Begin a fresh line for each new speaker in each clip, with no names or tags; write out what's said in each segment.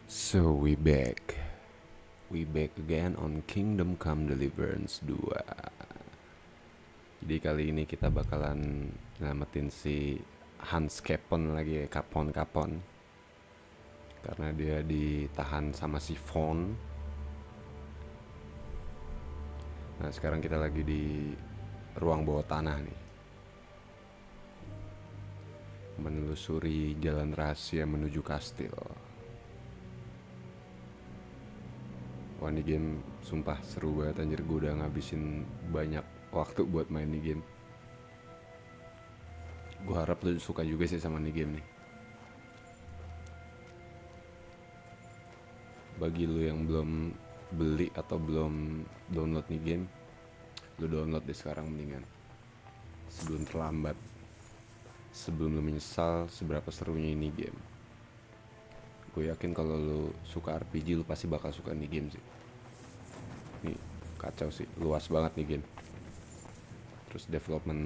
So we back again on Kingdom Come Deliverance 2. Jadi kali ini kita bakalan nyelamatin si Hans Capon lagi ya, Capon. Karena dia ditahan sama si Von. Nah sekarang kita lagi di ruang bawah tanah nih, menelusuri jalan rahasia menuju kastil. Wah ini game sumpah seru banget anjir, gue udah ngabisin banyak waktu buat main nih game. Gue harap lu suka juga sih sama nih game nih. Bagi lu yang belum beli atau belum download nih game, lu download deh sekarang mendingan, sebelum terlambat, sebelum lu menyesal seberapa serunya ini game. Gue yakin kalau lu suka RPG lu pasti bakal suka nih game sih. Nih kacau sih, luas banget nih game. Terus development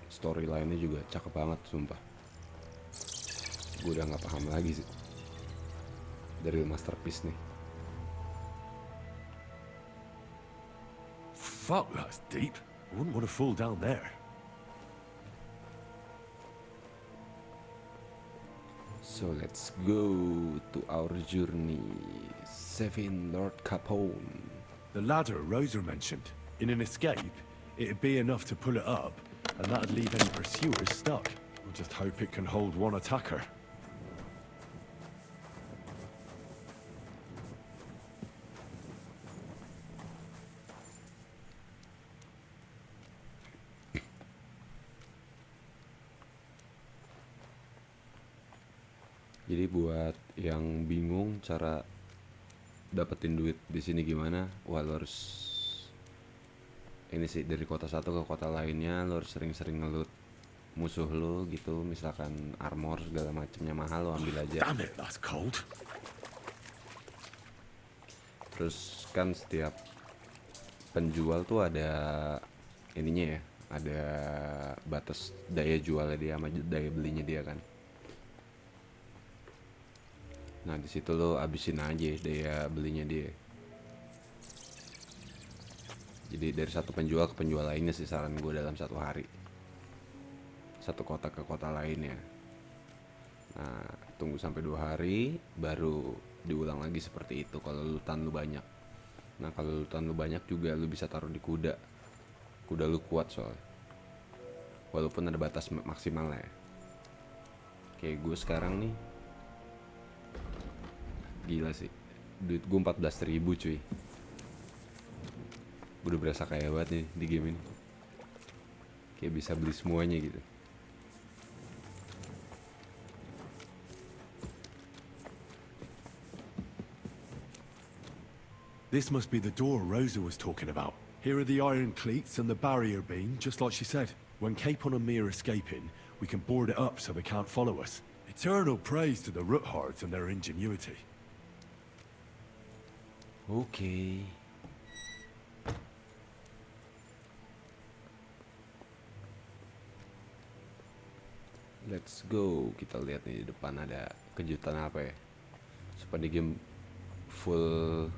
storyline-nya juga cakep banget sumpah. Gue udah gak paham lagi sih, dari masterpiece nih.
Fuck, that's deep. I wouldn't want to fall down there.
So let's go to our journey, saving Lord Capone.
The ladder Rosa mentioned. In an escape, it'd be enough to pull it up, and that'd leave any pursuers stuck. We'll just hope it can hold one attacker.
Jadi buat yang bingung cara dapetin duit di sini gimana, wah lo harus ini sih, dari kota satu ke kota lainnya lo harus sering-sering ngelut musuh lo gitu. Misalkan armor segala macamnya mahal, lo ambil aja.
Damn it, that's cold.
Terus kan setiap penjual tuh ada ininya ya, ada batas daya jualnya dia sama daya belinya dia kan. Nah di situ lo abisin aja daya belinya dia. Jadi dari satu penjual ke penjual lainnya sih saran gue dalam satu hari, satu kota ke kota lainnya. Nah tunggu sampai 2 hari baru diulang lagi seperti itu kalau lutan lu banyak. Nah kalau lutan lu banyak juga lu bisa taruh di kuda lu kuat soalnya, walaupun ada batas maksimal lah ya. Kayak gue sekarang nih, gila sih, duit gue 14.000 cuy. Gue udah berasa kaya banget nih di game ini, kayak bisa beli semuanya gitu.
This must be the door Rosa was talking about. Here are the iron cleats and the barrier beam, just like she said. When Capon and me are escaping, we can board it up so they can't follow us. Eternal praise to the Roothards and their ingenuity.
Oke. Let's go. Kita lihat nih di depan ada kejutan apa ya. Supaya di game full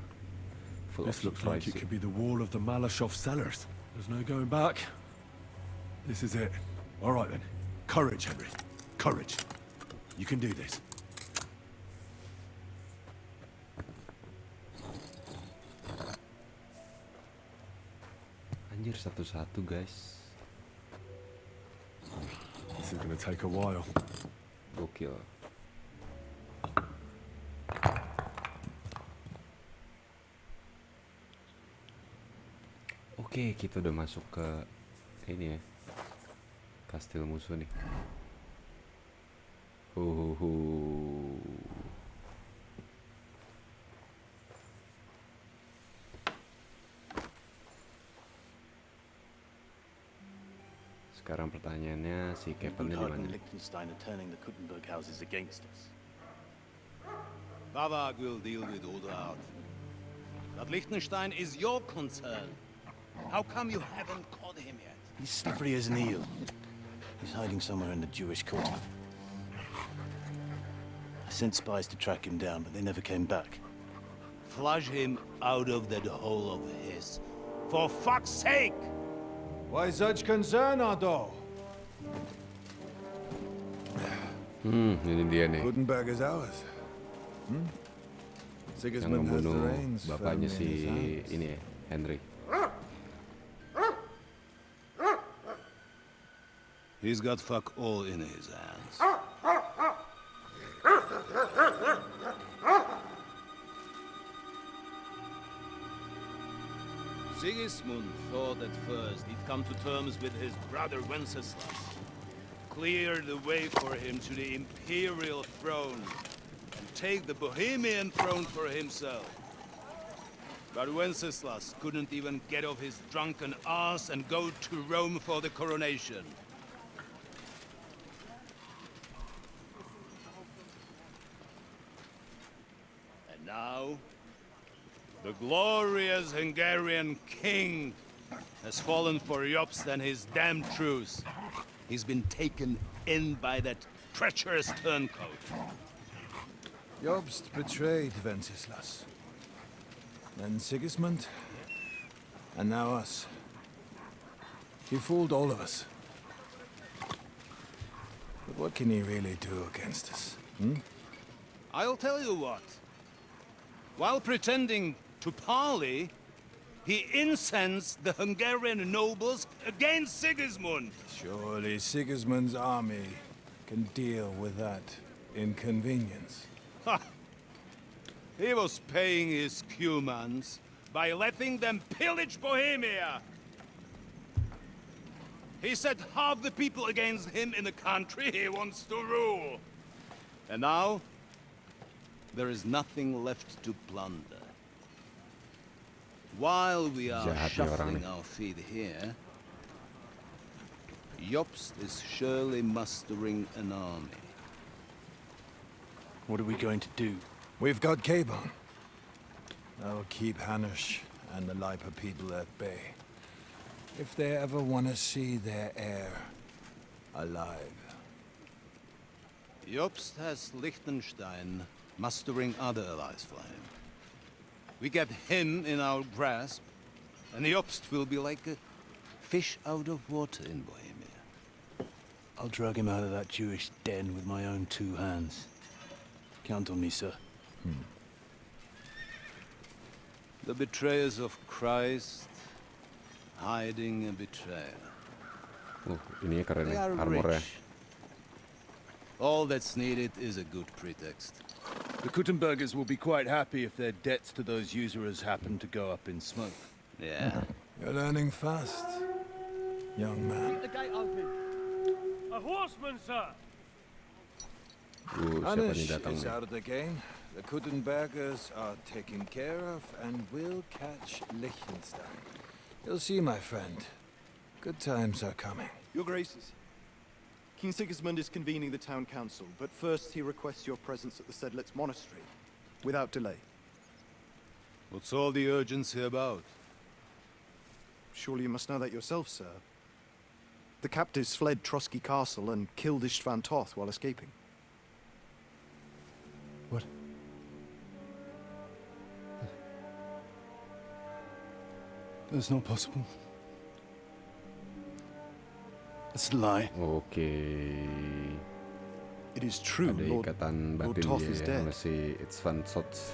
This
of
looks like
surprise
it
sih.
could be the wall of the Malashov cellars. There's no going back. This is it. All right then. Courage, Henry. Courage. You can do this.
Anjir satu-satu guys.
This is gonna take a while.
Gokil. Oke, kita udah masuk ke ini ya, kastil musuh nih. Sekarang pertanyaannya, si Captain-nya di
Guthardt
mana?
and Liechtenstein are turning the Kuttenberg houses against us.
Bavag will deal with Odrad. But Liechtenstein is your concern. How come you haven't caught him yet?
He's slippery as an eel. He's hiding somewhere in the Jewish quarter. I sent spies to track him down, but they never came back.
Flush him out of that hole of his. For fuck's sake!
Why such concern, Otto?
Ini dia nih.
Gutenberg is ours.
Yang
Sigismund has the
membunuh
reins
bapaknya
firmly in his
si
hands.
ini ya, Henry.
He's got fuck all in his hands. Sigismund thought at first he'd come to terms with his brother Wenceslas, clear the way for him to the imperial throne, and take the Bohemian throne for himself. But Wenceslas couldn't even get off his drunken ass and go to Rome for the coronation. And now, the glorious Hungarian king has fallen for Jobst and his damned truce. He's been taken in by that treacherous turncoat.
Jobst betrayed Wenceslas. Then Sigismund, and now us. He fooled all of us. But what can he really do against us?
I'll tell you what. While pretending to parley, he incensed the Hungarian nobles against Sigismund.
Surely Sigismund's army can deal with that inconvenience.
Ha! He was paying his Cumans by letting them pillage Bohemia. He set half the people against him in the country he wants to rule. And now, there is nothing left to plunder. While we are
Jahat nih orang
shuffling
nih.
our feet here, Jobst is surely mustering an army.
What are we going to do?
We've got Cabon. That'll keep Hanush and the Lipa people at bay. If they ever want to see their heir alive.
Jobst has Liechtenstein mustering other allies for him. We get him in our grasp, and Jobst will be like a fish out of water in Bohemia.
I'll drag him out of that Jewish den with my own two hands. Count on me, sir.
The betrayers of Christ hiding a betrayer.
Ininya keren
They
nih,
are
armornya.
rich. All that's needed is a good pretext.
The Kuttenbergers will be quite happy if their debts to those usurers happen to go up in smoke.
Yeah.
You're learning fast, young man.
The gate open. A horseman, sir.
Siapa nih
Hanush
datang
is
nih?
out of the game. The Kuttenbergers are taken care of and will catch Liechtenstein. You'll see, my friend. Good times are coming.
Your Graces, King Sigismund is convening the town council, but first he requests your presence at the Sedlitz monastery, without delay.
What's all the urgency about?
Surely you must know that yourself, sir. The captives fled Trotsky Castle and killed Istvan Toth while escaping.
What?
That's not possible. It's a lie.
Oke.
It is true,
Ada
Lord
ikatan
Lord
batin
Toth
dia
is
ya,
dead.
sama si Itzvan Sots.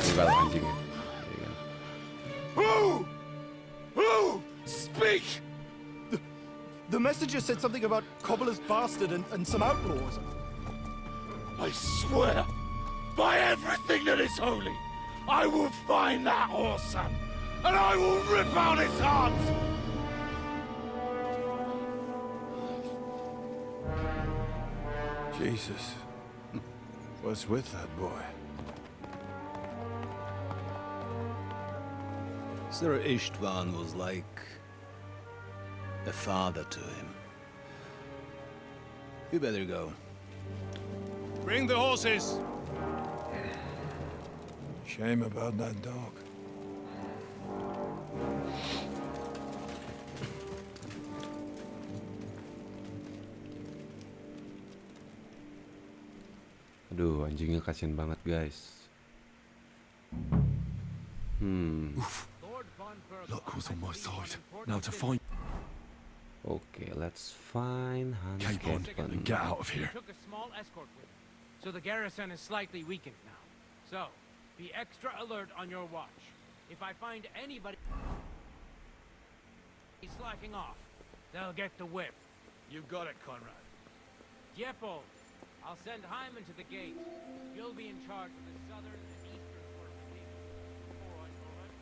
Tunggal anjing ya. Iya kan?
Who? Speak!
The messenger said something about Cobbler's bastard and some outlaws.
I swear, by everything that is holy, I will find that whoreson, and I will rip out his heart!
Jesus. What's with that boy?
Sir Istvan was like a father to him. You better go. Bring the horses!
Shame about that dog.
Aduh, anjingnya kasihan banget, guys.
Luck was on my side. Now to find
Okay, let's find Hans
Capon and get out of here.
Took a small escort with him, so the garrison is slightly weakened now. So, be extra alert on your watch. If I find anybody slacking off, they'll get the whip.
You got it, Conrad.
Jeppel, I'll send Hyman to the gate. You'll be in charge of the southern and eastern fortifications. All right, all right.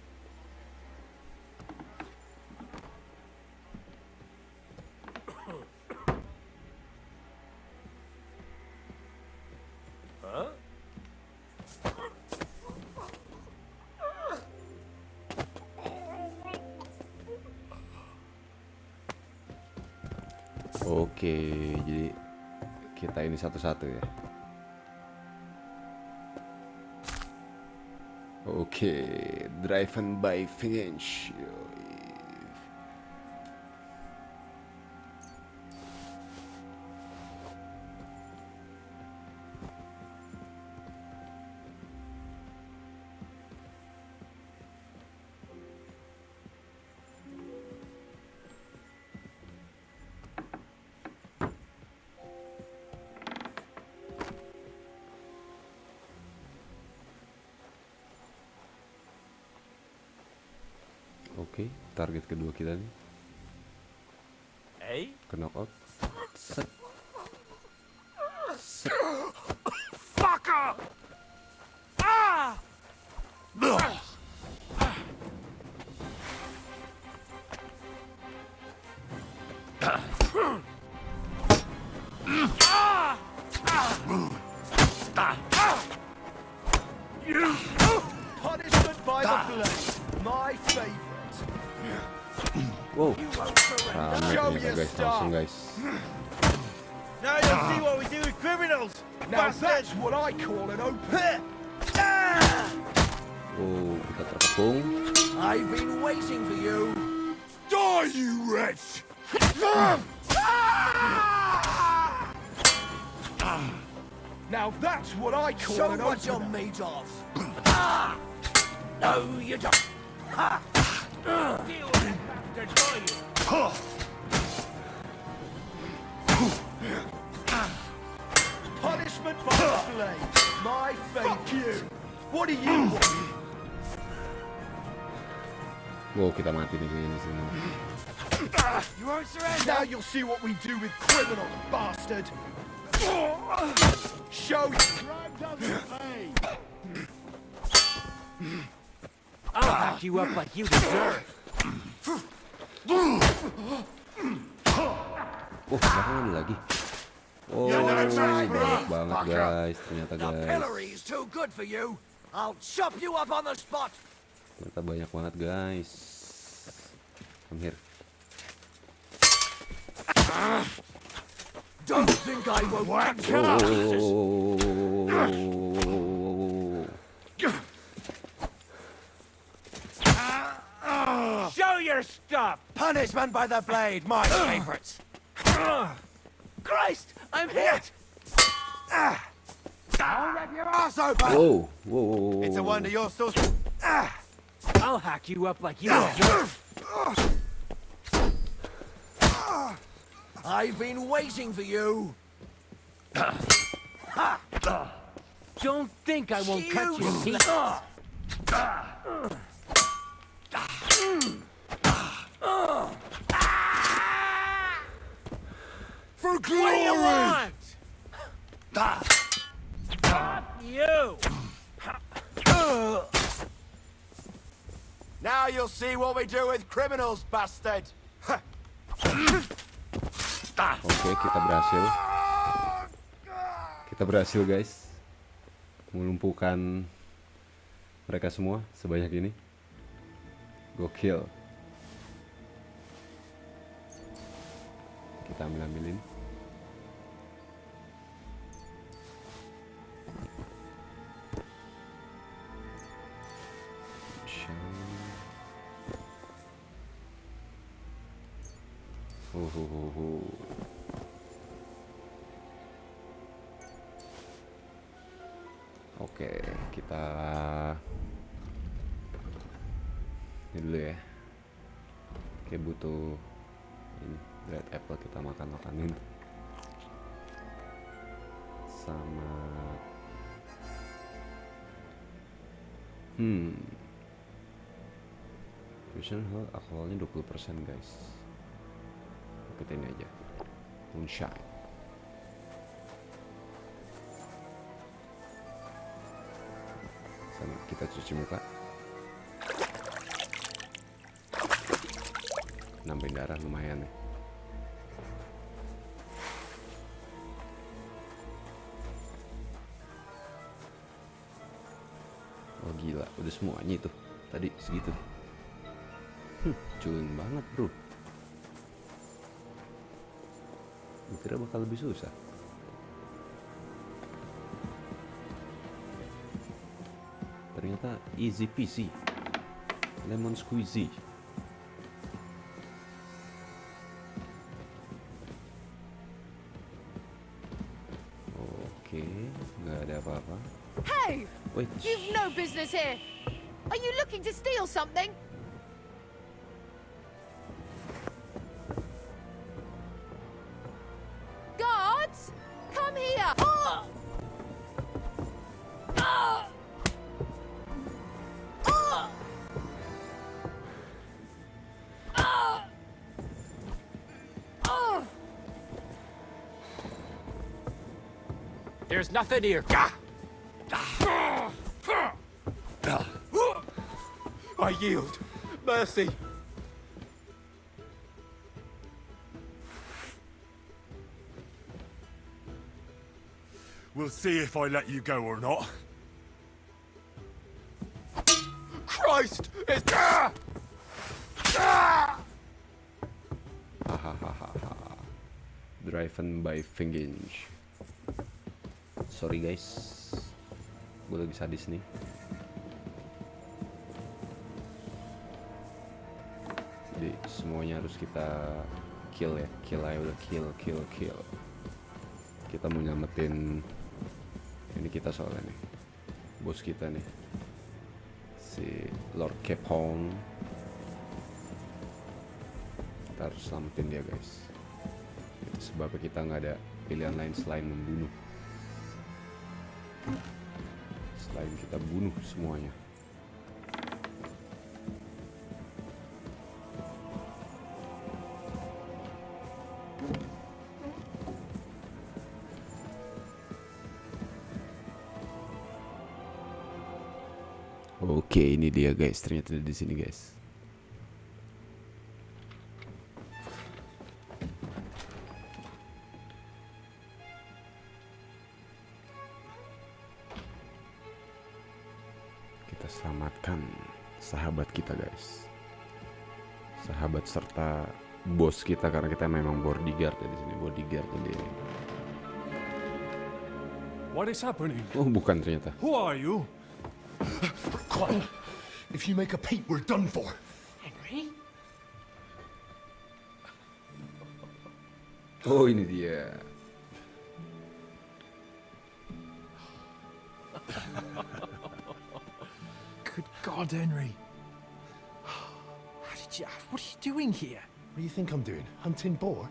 Huh?
Oke, jadi kita ini satu-satu ya. Oke, driven by Finch. Oke, target kedua kita nih. Ke knockout. Set. Set.
Fucker! Ah!
Punishment by the blade. My favorite.
Wow, rame ternyata guys, langsung guys.
Now you'll see what we do with criminals!
Now that's what I call an open.
Oh, kita terkepung.
I've been waiting for you.
Die, you wretch!
Now that's what I call
Show
an
what
opener.
you're made of.
No, you don't.
Deal with that bastard for you.
Punishment by the blade. My favorite. What do you want?
Wow, kita mati nih kayaknya di sini.
You won't surrender. Now you'll see what we do with criminals, bastard. Show you.
Crime doesn't pay!
I'll back you up like you deserve.
Oh, belakangan lagi. Oh, banyak banget guys, ternyata
The
guys.
pillory is too good for you. I'll chop you up on the spot.
Ternyata banyak banget guys. Come here.
Don't think I won't catch you.
Show your stuff!
Punishment by the blade, my favorite.
Christ, I'm hit!
I'll rip your ass open.
Whoa, whoa, whoa.
It's a wonder you're still.
I'll hack you up like you deserve.
I've been waiting for you.
Don't think I won't cut your teeth.
For
What do you
glory!
want? Fuck you!
Now you'll see what we do with criminals, bastard.
Oke, kita berhasil. Kita berhasil guys, melumpuhkan mereka semua sebanyak ini. Gokil. Kita ambilin. Oke, kita ini dulu ya. Kayak butuh ini red apple, kita makanin sama fusion hall alkoholnya 20% guys. Kita ini aja moonshine. Sama kita cuci muka, nambahin darah lumayan nih. Oh gila, udah semuanya itu tadi segitu. Culun banget bro. Gue kira bakal lebih susah. Ternyata easy peasy, lemon squeezy. Oke, nggak ada apa-apa.
Hey!
Wait.
You've no business here! Are you looking to steal something? Guards! Come here!
There's nothing here.
I yield. Mercy.
We'll see if I let you go or not.
Christ! It's...
Driven by vengeance. Sorry guys, gue lagi sadis nih. Jadi semuanya harus kita kill ya, kill aja udah, kill. Kita mau nyelamatin ini kita soalnya nih, bos kita nih, si Lord Capone. Kita harus selamatin dia guys. Itu sebabnya kita nggak ada pilihan lain selain membunuh. Selain kita bunuh semuanya. Oke, ini dia guys. Ternyata di sini guys. Kita selamatkan sahabat kita guys. Sahabat serta bos kita, karena kita memang bodyguard ya di sini, bodyguard jadi.
What is happening?
Oh, bukan ternyata.
Who are you?
Quiet. If you make a peep, we're done for.
Henry?
Oh, ini dia.
Good God, Henry. What are you doing here?
What do you think I'm doing? Hunting boar?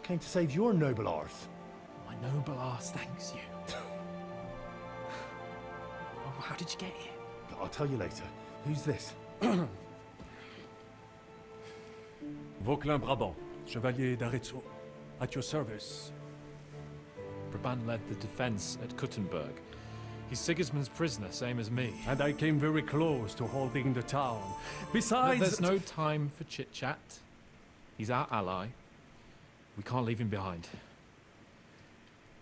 Came to save your noble arse.
My noble ass thanks you. Oh, how did you get here?
I'll tell you later. Who's this?
Vauquelin Brabant, Chevalier d'Arezzo. At your service.
Brabant led the defense at Kuttenberg. He's Sigismund's prisoner, same as me.
And I came very close to holding the town. Besides...
There's no time for chit-chat. He's our ally. We can't leave him behind.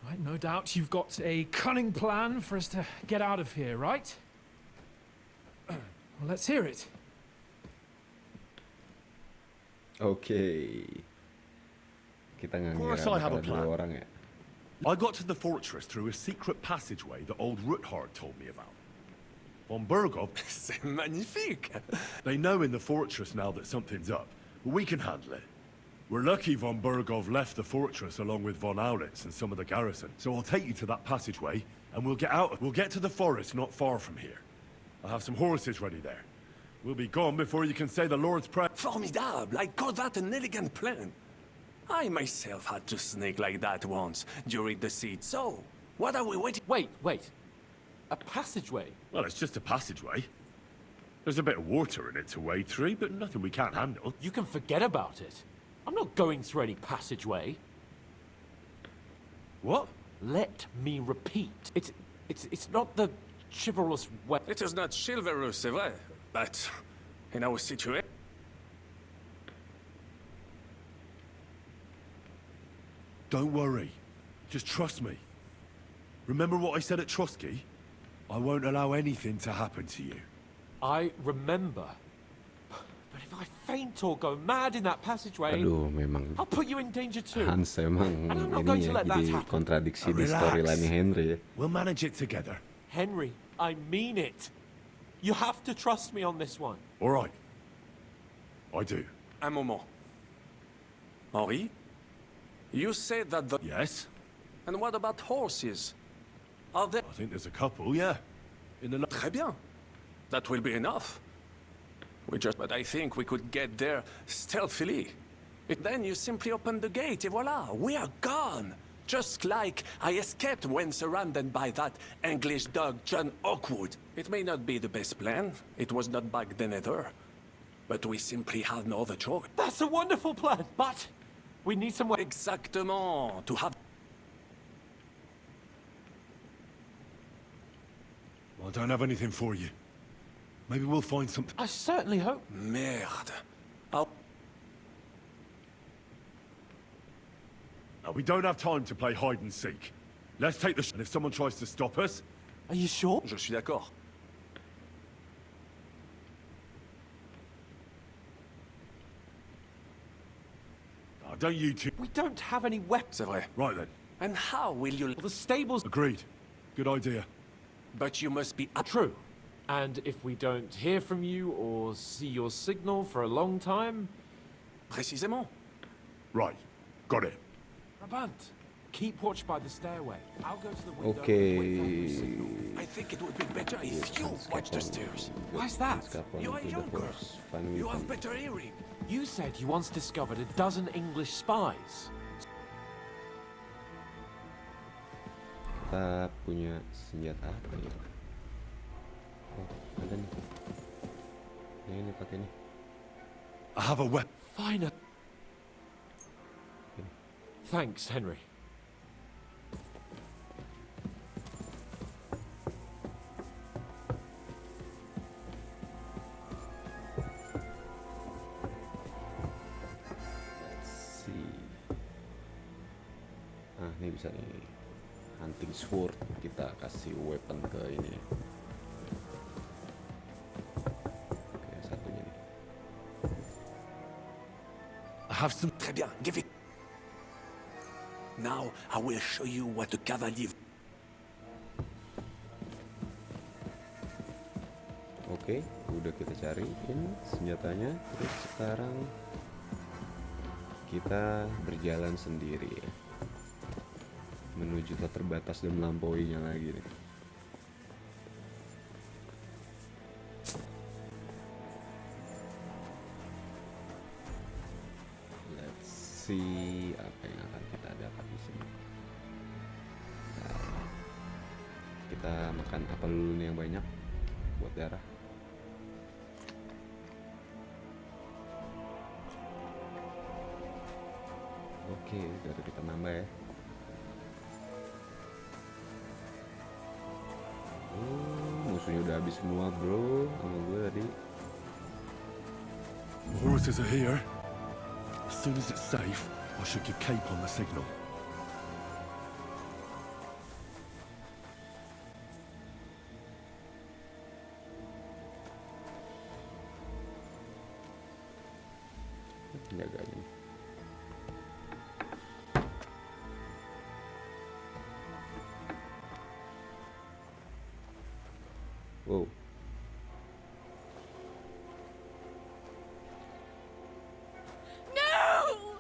Right, no doubt you've got a cunning plan for us to get out of here, right? Well, let's hear it.
Oke. Kita nggak
Of course
ngira
I have a
bakal ada
plan.
dua orang ya.
I got to the fortress through a secret passageway that old Ruthard told me about. Von Bergov...
C'est magnifique.
They know in the fortress now that something's up, but we can handle it. We're lucky von Burgov left the fortress along with von Aulitz and some of the garrison. So I'll take you to that passageway, and we'll get out. We'll get to the forest not far from here. I'll have some horses ready there. We'll be gone before you can say the Lord's Prayer.
Formidable! I call that an elegant plan. I myself had to sneak like that once during the siege. So, what are we waiting?
Wait. A passageway?
Well, it's just a passageway. There's a bit of water in it to wade through, but nothing we can't handle.
You can forget about it. I'm not going through any passageway.
What?
Let me repeat. It's not the chivalrous way.
It is not chivalrous, c'est vrai, but in our situation.
Don't worry. Just trust me. Remember what I said at Trotsky? I won't allow anything to happen to you.
I remember. But if I faint or go mad in that passageway,
Aduh, memang
I'll put you in danger too.
Hans emang
And I'm not going
ini
to
ya,
let that
jadi
happen.
kontradiksi di
Relax.
storyline Henry ya.
We'll manage it together.
Henry, I mean it. You have to trust me on this one.
All right. I do.
Un moment. Henri? You said that the...
Yes?
And what about horses? Are there...
I think there's a couple, yeah. In the...
Très bien. That will be enough. But I think we could get there stealthily. Then you simply open the gate, et voila, we are gone. Just like I escaped when surrounded by that English dog John Oakwood. It may not be the best plan. It was not back then either. But we simply had no other choice.
That's a wonderful plan, but we need some way.
Exactement. To have...
I don't have anything for you. Maybe we'll find something.
I certainly hope.
Merde. I'll...
Now, we don't have time to play hide and seek. Let's take the and if someone tries to stop us...
Are you sure?
Je suis d'accord.
Oh, don't you two...
We don't have any weapons.
C'est vrai.
Right then.
And how will you...
The stables...
Agreed. Good idea.
But you must be...
True. And if we don't hear from you or see your signal for a long time...
Précisément.
Right. Got it.
Brabant, keep watch by the stairway. I'll go to the window and
Oke.
wait for your signal.
I think it would be better if you watch the stairs.
Why's that?
You are younger. You have better hearing.
You said you once discovered a dozen English spies.
Kita punya senjata apa ya? Oh, ada nih. Ini pakai nih.
I have a weapon.
Fine. Thanks, Henry.
Let's see. Ah, ini bisa nih. Hunting sword, kita kasih weapon ke ini. Oke, satunya nih.
I have some...
Très bien, give it. Now I will show you what a cavalier...
Oke, udah kita cariin senjatanya. Terus sekarang kita berjalan sendiri ya. Menuju tak terbatas dan melampauinya lagi nih. Let's see apa yang akan kita dapat di sini. Nah, kita makan apel dulu nih yang banyak buat darah. Oke, darah kita nambah ya. Musuhnya udah habis semua bro, sama gue tadi.
The horses are here. As soon as it's safe, I should give Cape on the signal.
Penjaganya. Wow.
No!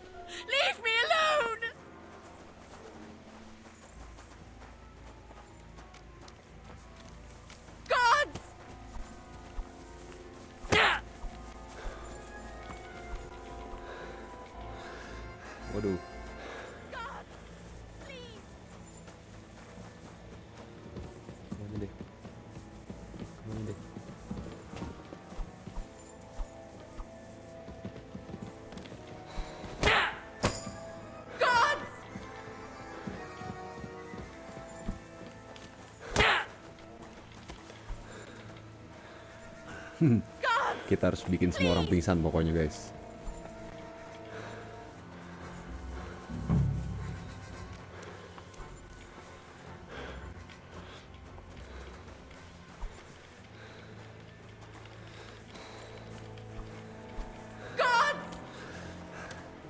Waduh. Kemana deh? Kemana deh? Kita harus bikin semua orang pingsan pokoknya guys.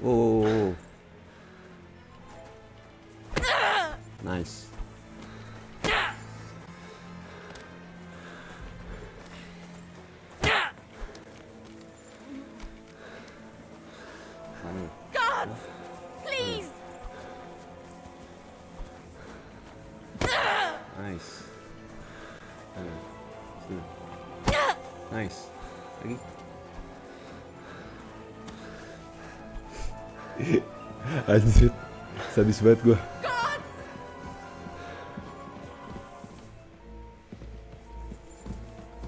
Oh, nice.
God! Please!
Nice. Nice. Lagi. Anjir, sadis banget gua.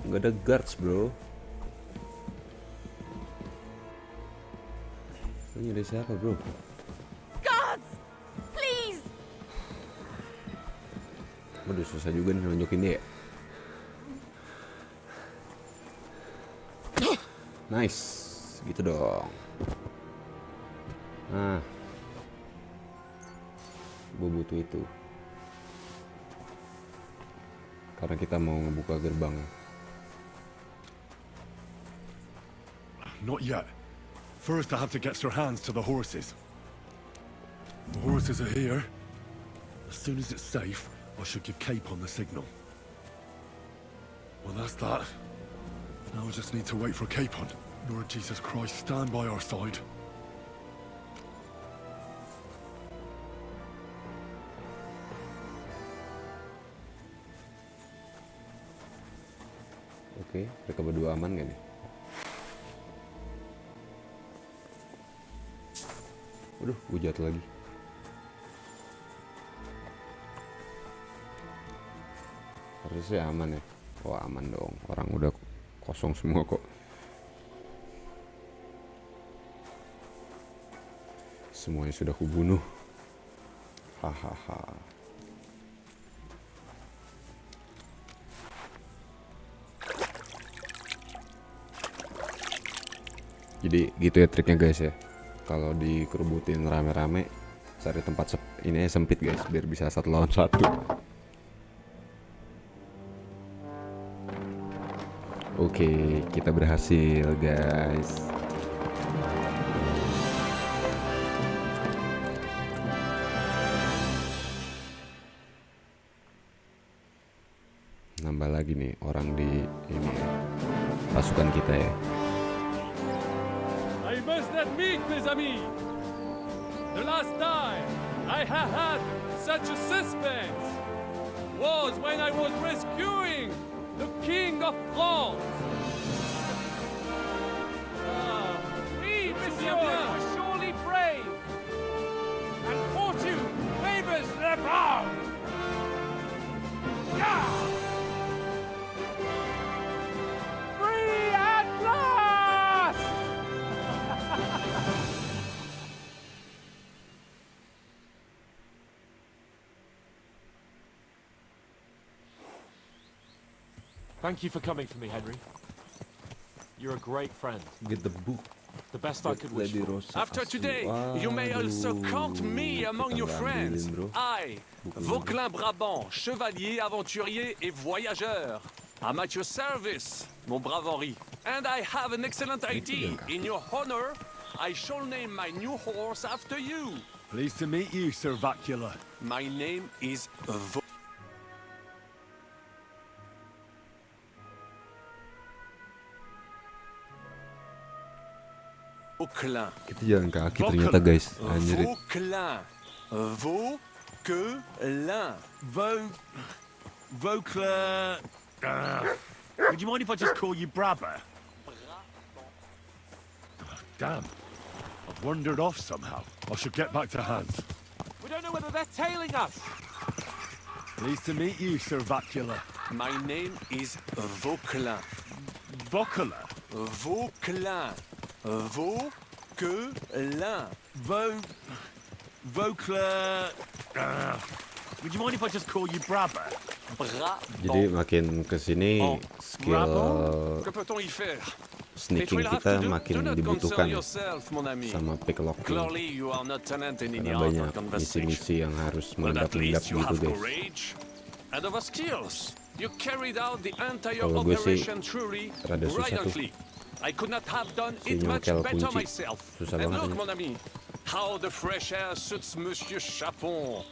Gak ada guards bro. Ini ada siapa bro?
Guards! Please!
Waduh susah juga nih nunjukin dia. Nice, gitu dong. Nah, gue butuh itu karena kita mau ngebuka gerbang.
Not yet. First I have to get our hands to the horses. The horses are here. As soon as it's safe, I should give Cape on the signal. Well, that's that. Now we just need to wait for Capon. Lord Jesus Christ, stand by our side.
Oke, mereka berdua aman gak nih? Waduh, gue jatuh lagi. Harusnya aman ya. Oh aman dong, orang udah kosong semua kok. Semuanya sudah kubunuh. Hahaha. Jadi gitu ya triknya guys ya. Kalau dikerubutin rame-rame, cari tempat ini sempit guys, biar bisa satu lawan satu. Oke, kita berhasil guys. Nambah lagi nih orang di ini ya, pasukan kita ya.
I must admit, mes amis, the last time I have had such a suspense was when I was rescuing the King of France.
Oui, monsieur, you are surely brave. And fortune favors the bold. Yeah! Free at last!
Thank you for coming for me, Henry. You're a great friend.
Get the book.
The best I could wish for.
After today, you may also count me among your friends. I, Vauquelin Brabant, chevalier, aventurier et voyageur. I'm at your service, mon brave Henri. And I have an excellent idea. In your honor, I shall name my new horse after you.
Pleased to meet you, Sir Vacula.
My name is Vauquelin.
Kita jalan kaki ternyata guys. Anjir.
Vauquelin. Vauquelin.
Vauquelin. Would you mind if I just call you Brabber? Oh, damn. I've wandered off somehow. I shall get back to Hans.
We don't know whether they're tailing us.
Pleased to meet you, Sir Vacula.
My name is Vauquelin.
Vocula?
Vauquelin. Vauquelin.
Vocla... would you mind if I just call you Brabber?
Jadi makin kesini skill
Que peut-on y faire?
sneaking kita makin dibutuhkan sama picklocking.
Clearly you are not talented in the
Karena
art
banyak
of conversation.
misi-misi yang harus
But at
mengendap-endap
least you
gitu
have
guys.
courage and other skills. You carried out the entire
Kalau gue sih
operation truly
rada susah tuh.
brilliantly. I could not have done
Si
it much
nyongkel
better
kunci.
myself.
Susah
And
banget
look,
ini.
mon ami, how the fresh air suits Monsieur Chapon.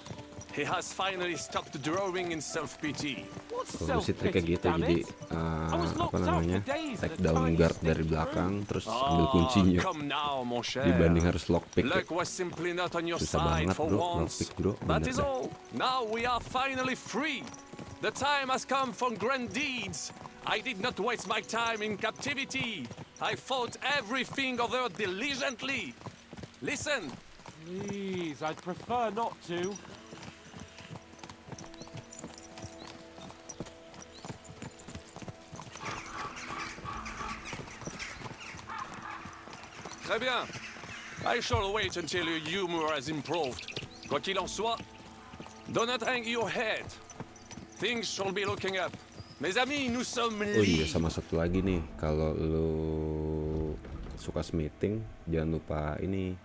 He has finally stopped drawing in self-pity.
Kalau gue sih triknya gitu, jadi apa namanya, take down guard dari belakang, terus ambil kuncinya.
Come now, mon cher.
Dibanding harus lockpick.
Luck was simply not on your
Susah
side
banget
for
bro,
once.
lockpick bro.
That
Bener
is
dah.
all. Now we are finally free. The time has come for grand deeds. I did not waste my time in captivity. I fought everything over diligently. Listen.
Please, I'd prefer not to.
Très bien. I shall wait until your humor has improved. Quoi qu'il en soit, do not hang your head. Things shall be looking up. Mes amis, nous sommes
Oh iya,
libres.
sama satu lagi nih, kalau lu suka smithing, jangan lupa ini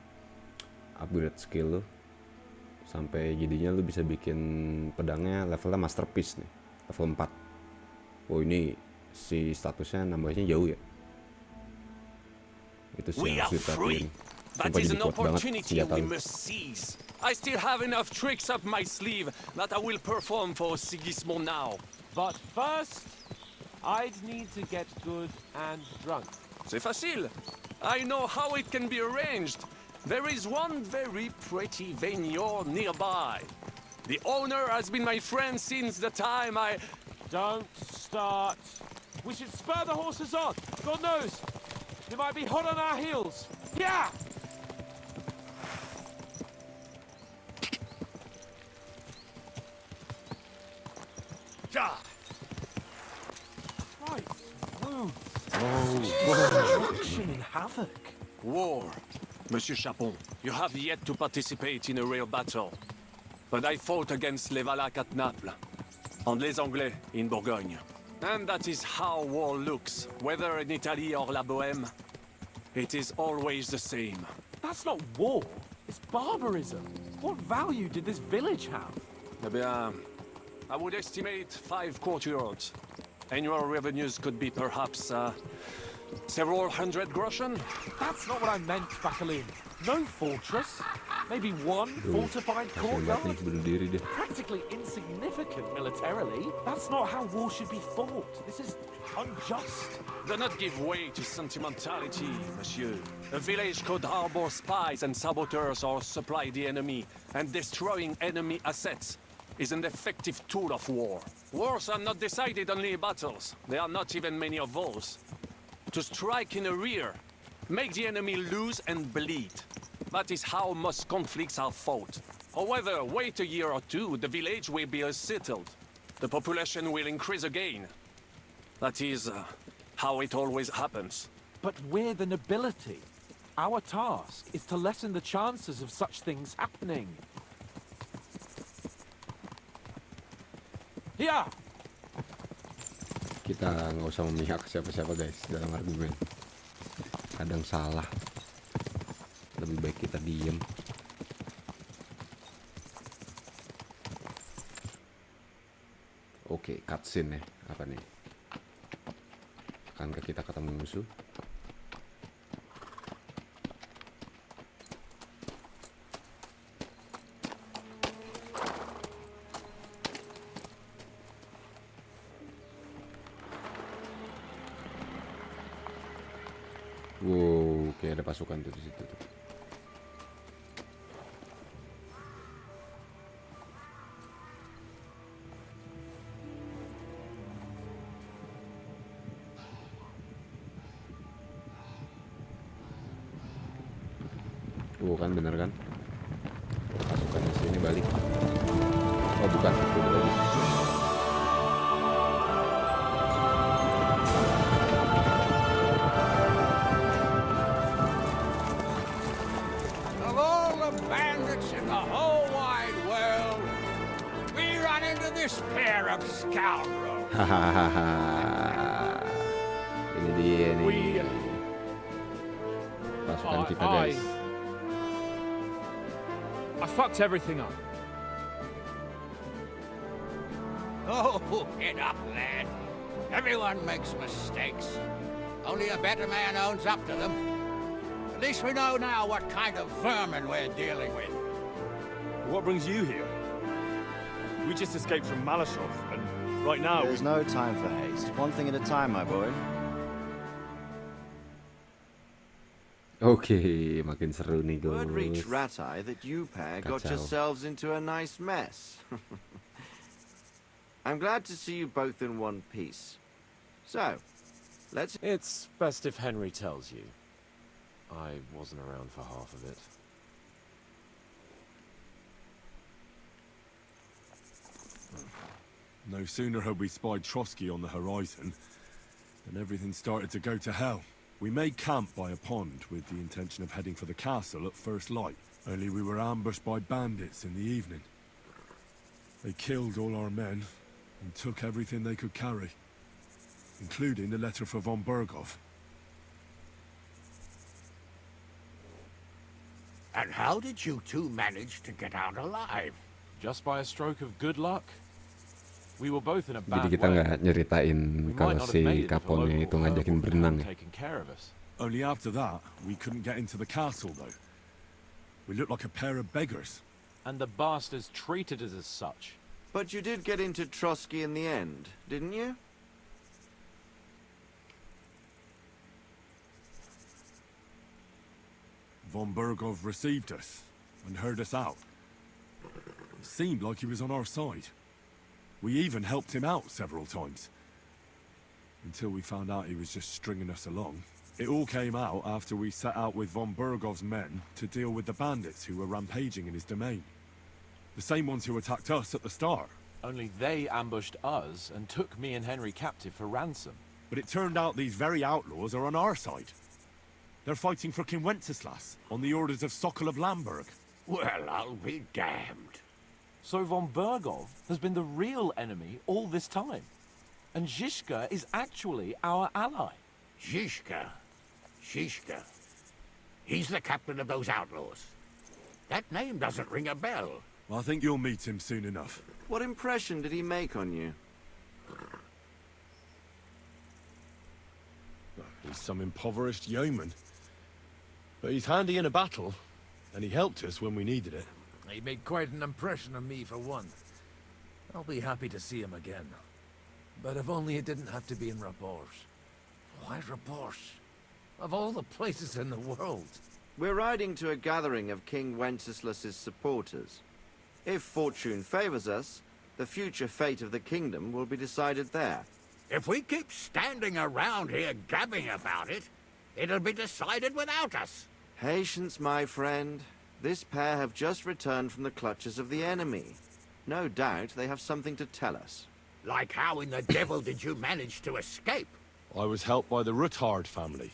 upgrade skill lu sampai jadinya lu bisa bikin pedangnya levelnya masterpiece nih, level 4. Oh ini si statusnya nambahnya jauh ya. Itu sih
We
yang
are
harus diperhatiin.
free. That
Sumpah
is
jadi
an
kuat banget
opportunity
senjata
we
lu.
must seize. I still have enough tricks up my sleeve that I will perform for Sigismund now.
But first, I'd need to get good and drunk.
C'est facile. I know how it can be arranged. There is one very pretty vineyard nearby. The owner has been my friend since the time I...
Don't start. We should spur the horses on. God knows, they might be hot on our heels. Yeah! Right. Destruction and havoc.
War. Monsieur Chapon, you have yet to participate in a real battle. But I fought against les Valaques at Naples, and les Anglais in Bourgogne. And that is how war looks, whether in Italy or La Bohème. It is always the same.
That's not war. It's barbarism. What value did this village have?
Eh bien, I would estimate 5 courtyards. Annual revenues could be perhaps several hundred groschen.
That's not what I meant, Bakalin. No fortress. Maybe one fortified
Masih banget nih
courtyard.
bunuh diri deh.
Practically insignificant militarily. That's not how war should be fought. This is unjust.
Do not give way to sentimentality, monsieur. A village could harbor spies and saboteurs or supply the enemy, and destroying enemy assets is an effective tool of war. Wars are not decided only in battles. There are not even many of those. To strike in the rear, make the enemy lose and bleed. That is how most conflicts are fought. However, wait a year or two, the village will be settled. The population will increase again. That is how it always happens.
But we're the nobility. Our task is to lessen the chances of such things happening. Yeah.
Kita nggak usah memihak siapa-siapa guys dalam argumen. Kadang salah. Lebih baik kita diem. Oke, cutscene ya. Apa nih? Akankah kita ketemu musuh? Wow, kayak ada pasukan tuh di situ tuh. Kan bener kan? Bukan, beda lagi.
Of all the bandits in the whole wide world, we run into this pair of scoundrels.
Hahaha. Ini dia nih. Pasukan kita, guys.
I fucked everything up.
Oh, get up, lad. Everyone makes mistakes. Only a better man owns up to them. At least we know now what kind of vermin we're dealing with.
What brings you here? We just escaped from Malashov, and right now
There's no time for haste. One thing at a time, my boy.
Oke, makin seru nih, guys.
Word reached Ratai that you pair got
Kacau.
yourselves into a nice mess. I'm glad to see you both in one piece. So, let's...
It's best if Henry tells you. I wasn't around for half of it.
No sooner had we spied Trotsky on the horizon than everything started to go to hell. We made camp by a pond with the intention of heading for the castle at first light, only we were ambushed by bandits in the evening. They killed all our men and took everything they could carry, including the letter for von Bergov.
And how did you two manage to get out alive?
Just by a stroke of good luck. We were both in a bad
Jadi kita
way.
nggak nyeritain
We
kalau
might not
si
have made it if a
Kaponnya
local
itu ngajakin
herbal
berenang
had
ya.
taken care of us.
Only after that, we couldn't get into the castle, though. We looked like a pair of beggars.
And the bastards treated us as such.
But you did get into Trotsky in the end, didn't you?
Von Bergov received us and heard us out. It seemed like he was on our side. We even helped him out several times. Until we found out he was just stringing us along. It all came out after we set out with von Bergov's men to deal with the bandits who were rampaging in his domain. The same ones who attacked us at the start.
Only they ambushed us and took me and Henry captive for ransom.
But it turned out these very outlaws are on our side. They're fighting for King Wenceslas on the orders of Sokol of Lamberg.
Well, I'll be damned.
So von Bergov has been the real enemy all this time. And Zhishka is actually our ally.
Zhishka. Zhishka. He's the captain of those outlaws. That name doesn't ring a bell.
I think you'll meet him soon enough.
What impression did he make on you?
He's some impoverished yeoman. But he's handy in a battle, and he helped us when we needed it.
He made quite an impression on me, for one. I'll be happy to see him again. But if only it didn't have to be in Rabors. Why Rabors? Of all the places in the world.
We're riding to a gathering of King Wenceslas's supporters. If fortune favors us, the future fate of the kingdom will be decided there.
If we keep standing around here gabbing about it, it'll be decided without us.
Patience, my friend. This pair have just returned from the clutches of the enemy. No doubt they have something to tell us.
Like how in the devil did you manage to escape?
I was helped by the Ruthard family,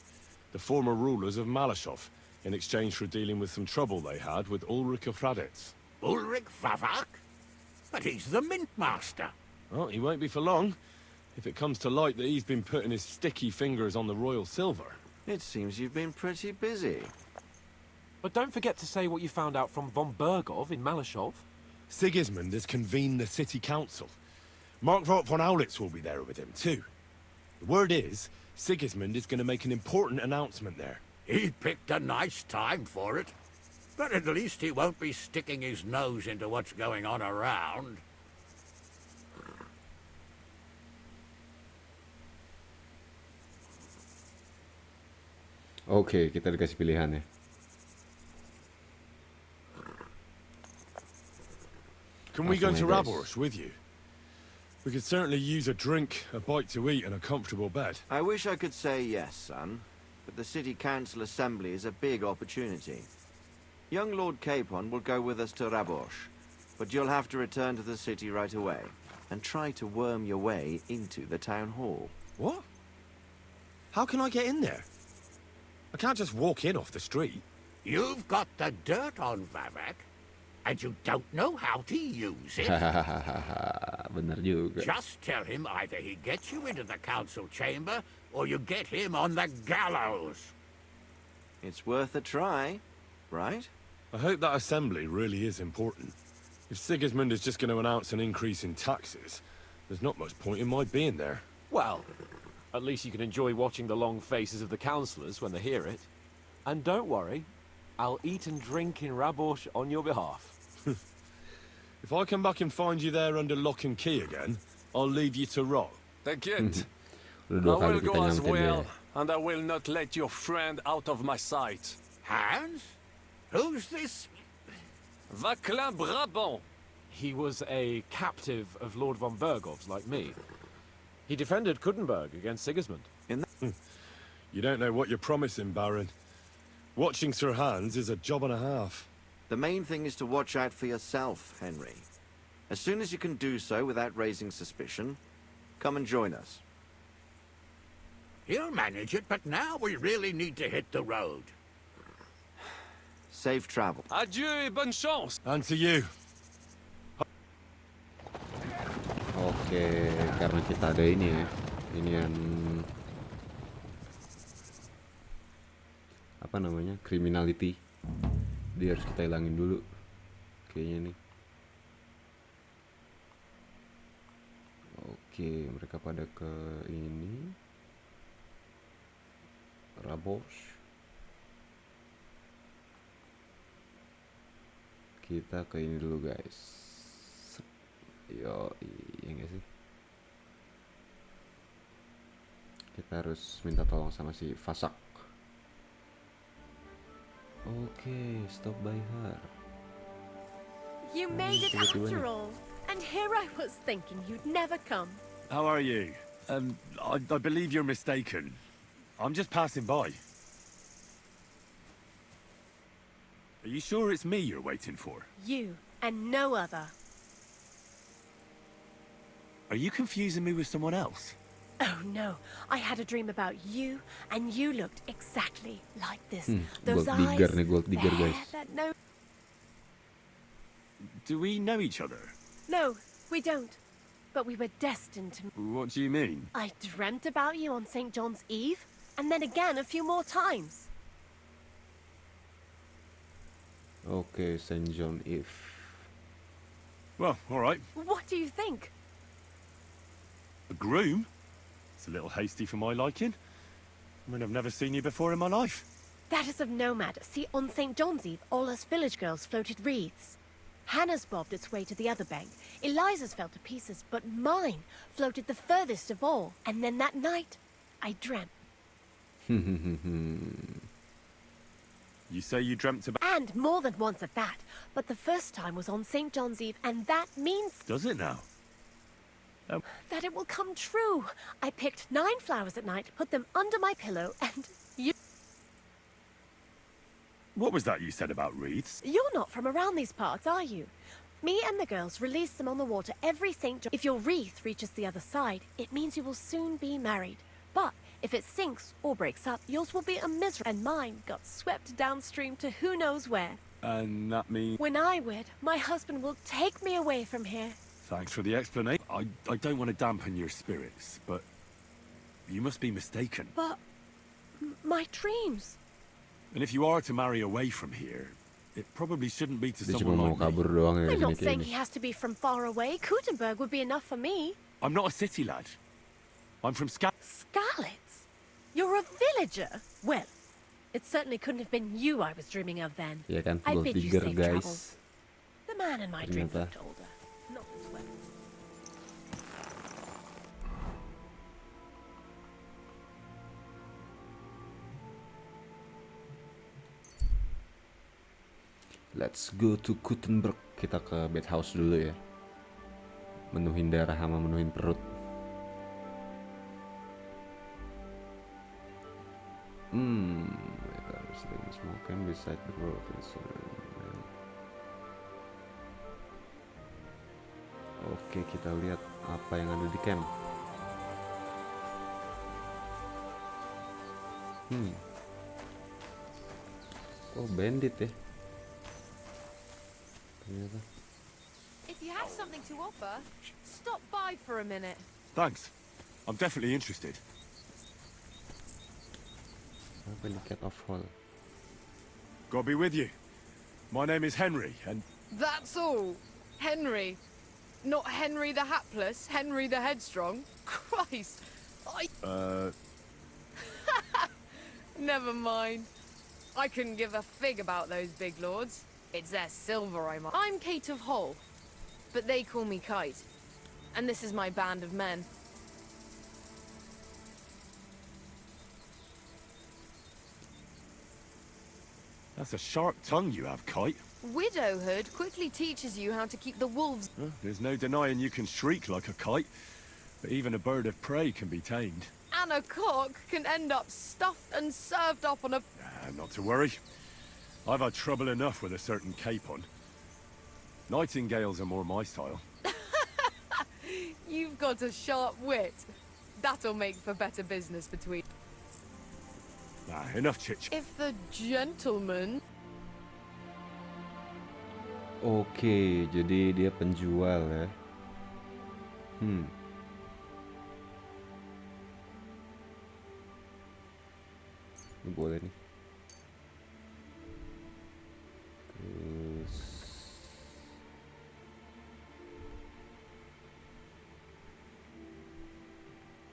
the former rulers of Malashov, in exchange for dealing with some trouble they had with Ulrich of Raditz.
Ulrich Favak? But he's the mint master.
Well, he won't be for long, if it comes to light that he's been putting his sticky fingers on the royal silver.
It seems you've been pretty busy.
But don't forget to say what you found out from von Bergov in Malashov.
Sigismund has convened the city council. Markvart von Aulitz will be there with him, too. The word is, Sigismund is going to make an important announcement there.
He picked a nice time for it. But at least he won't be sticking his nose into what's going on around.
Oke, kita dikasih pilihan ya.
Can we go
Langsung
to
aja, guys.
Rabors with you? We could certainly use a drink, a bite to eat, and a comfortable bed.
I wish I could say yes, son, but the city council assembly is a big opportunity. Young Lord Capon will go with us to Rabors. But you'll have to return to the city right away and try to worm your way into the town hall.
What? How can I get in there? I can't just walk in off the street.
You've got the dirt on Vavak, and you don't know how to use it.
Benar juga.
Just tell him either he gets you into the council chamber, or you get him on the gallows.
It's worth a try, right?
I hope that assembly really is important. If Sigismund is just going to announce an increase in taxes, there's not much point in my being there.
Well, at least you can enjoy watching the long faces of the councillors when they hear it. And don't worry, I'll eat and drink in Rabosh on your behalf.
If I come back and find you there under lock and key again, I'll leave you to rot.
Take
Udah
I
2 kali
will
kita
go as
nyampein dia.
well, and I will not let your friend out of my sight.
Hans? Who's this?
Vaclin Brabant.
He was a captive of Lord von Bergov's, like me. He defended Kuttenberg against Sigismund.
You don't know what you're promising, Baron. Watching Sir Hans is a job and a half.
The main thing is to watch out for yourself, Henry. As soon as you can do so without raising suspicion, come and join us.
He'll manage it, but now we really need to hit the road.
Safe travel.
Adieu et bonne chance.
And to you.
Oke, karena kita ada ini ya. Ini yang apa namanya? Criminality. Dia harus kita hilangin dulu. Kayaknya nih. Oke, mereka pada ke ini. Rabosh. Kita ke ini dulu, guys. Yo, iya nggak sih? Kita harus minta tolong sama si Vasak. Okay, stop by her.
You made it after all. And here I was thinking you'd never come.
How are you? I believe you're mistaken. I'm just passing by. Are you sure it's me you're waiting for?
You and no other.
Are you confusing me with someone else?
Oh no, I had a dream about you, and you looked exactly like this.
Gold
Those
digger
eyes,
nih, gold digger,
the hair,
guys.
that no...
Do we know each other?
No, we don't. But we were destined to...
What do you mean?
I dreamt about you on St. John's Eve, and then again a few more times.
Okay, St. John Eve.
Well, all right.
What do you think?
A groom? It's a little hasty for my liking. I mean, I've never seen you before in my life.
That is of no matter. See, on St. John's Eve, all us village girls floated wreaths. Hannah's bobbed its way to the other bank. Eliza's fell to pieces, but mine floated the furthest of all. And then that night, I dreamt.
You say you dreamt about...
And more than once at that. But the first time was on St. John's Eve, and that means...
Does it now?
that it will come true. I picked 9 flowers at night, put them under my pillow, and you...
What was that you said about wreaths?
You're not from around these parts, are you? Me and the girls release them on the water every St. John. If your wreath reaches the other side, it means you will soon be married. But if it sinks or breaks up, yours will be a misery, and mine got swept downstream to who knows where.
And that means...
When I wed, my husband will take me away from here.
Thanks for the explanation. I don't want to dampen your spirits, but you must be mistaken.
But my dreams...
And if you are to marry away from here, it probably shouldn't be to
Dia cuma
someone
mau
like me.
kabur doang ya
I'm not
sini
saying
kayaknya.
he has to be from far away. Kuttenberg would be enough for me.
I'm not a city lad. I'm from
Skalitz? You're a villager? Well, it certainly couldn't have been you I was dreaming of then.
Ya kan,
I
gold
bid you
digger,
safe
guys.
travels. The man in my dream
Ternyata.
looked older, not as well.
Let's go to Kuttenberg. Kita ke bathhouse dulu ya. Menuhin darah sama menuhin perut. Smoking beside the road. Oke, kita lihat apa yang ada di camp. Oh, bandit ya. Ternyata.
If you have something to offer, stop by for a minute.
Thanks. I'm definitely interested.
Apa ini cat of hall?
God be with you. My name is Henry, and
That's all. Henry. Not Henry the Hapless, Henry the Headstrong. Christ. Never mind. I couldn't give a fig about those big lords. It's their silver I'm Kate of Hull, but they call me Kite. And this is my band of men.
that's a sharp tongue you have, Kite.
Widowhood quickly teaches you how to keep the wolves.
There's no denying you can shriek like a kite, but even a bird of prey can be tamed.
And a cock can end up stuffed and served up on a...
Not to worry. I've had trouble enough with a certain capon. Nightingales are more my style.
You've got a sharp wit. That'll make for better business between...
Enough chit-chat.
If the gentleman...
Oke, jadi dia penjual ya. Ini boleh nih. Terus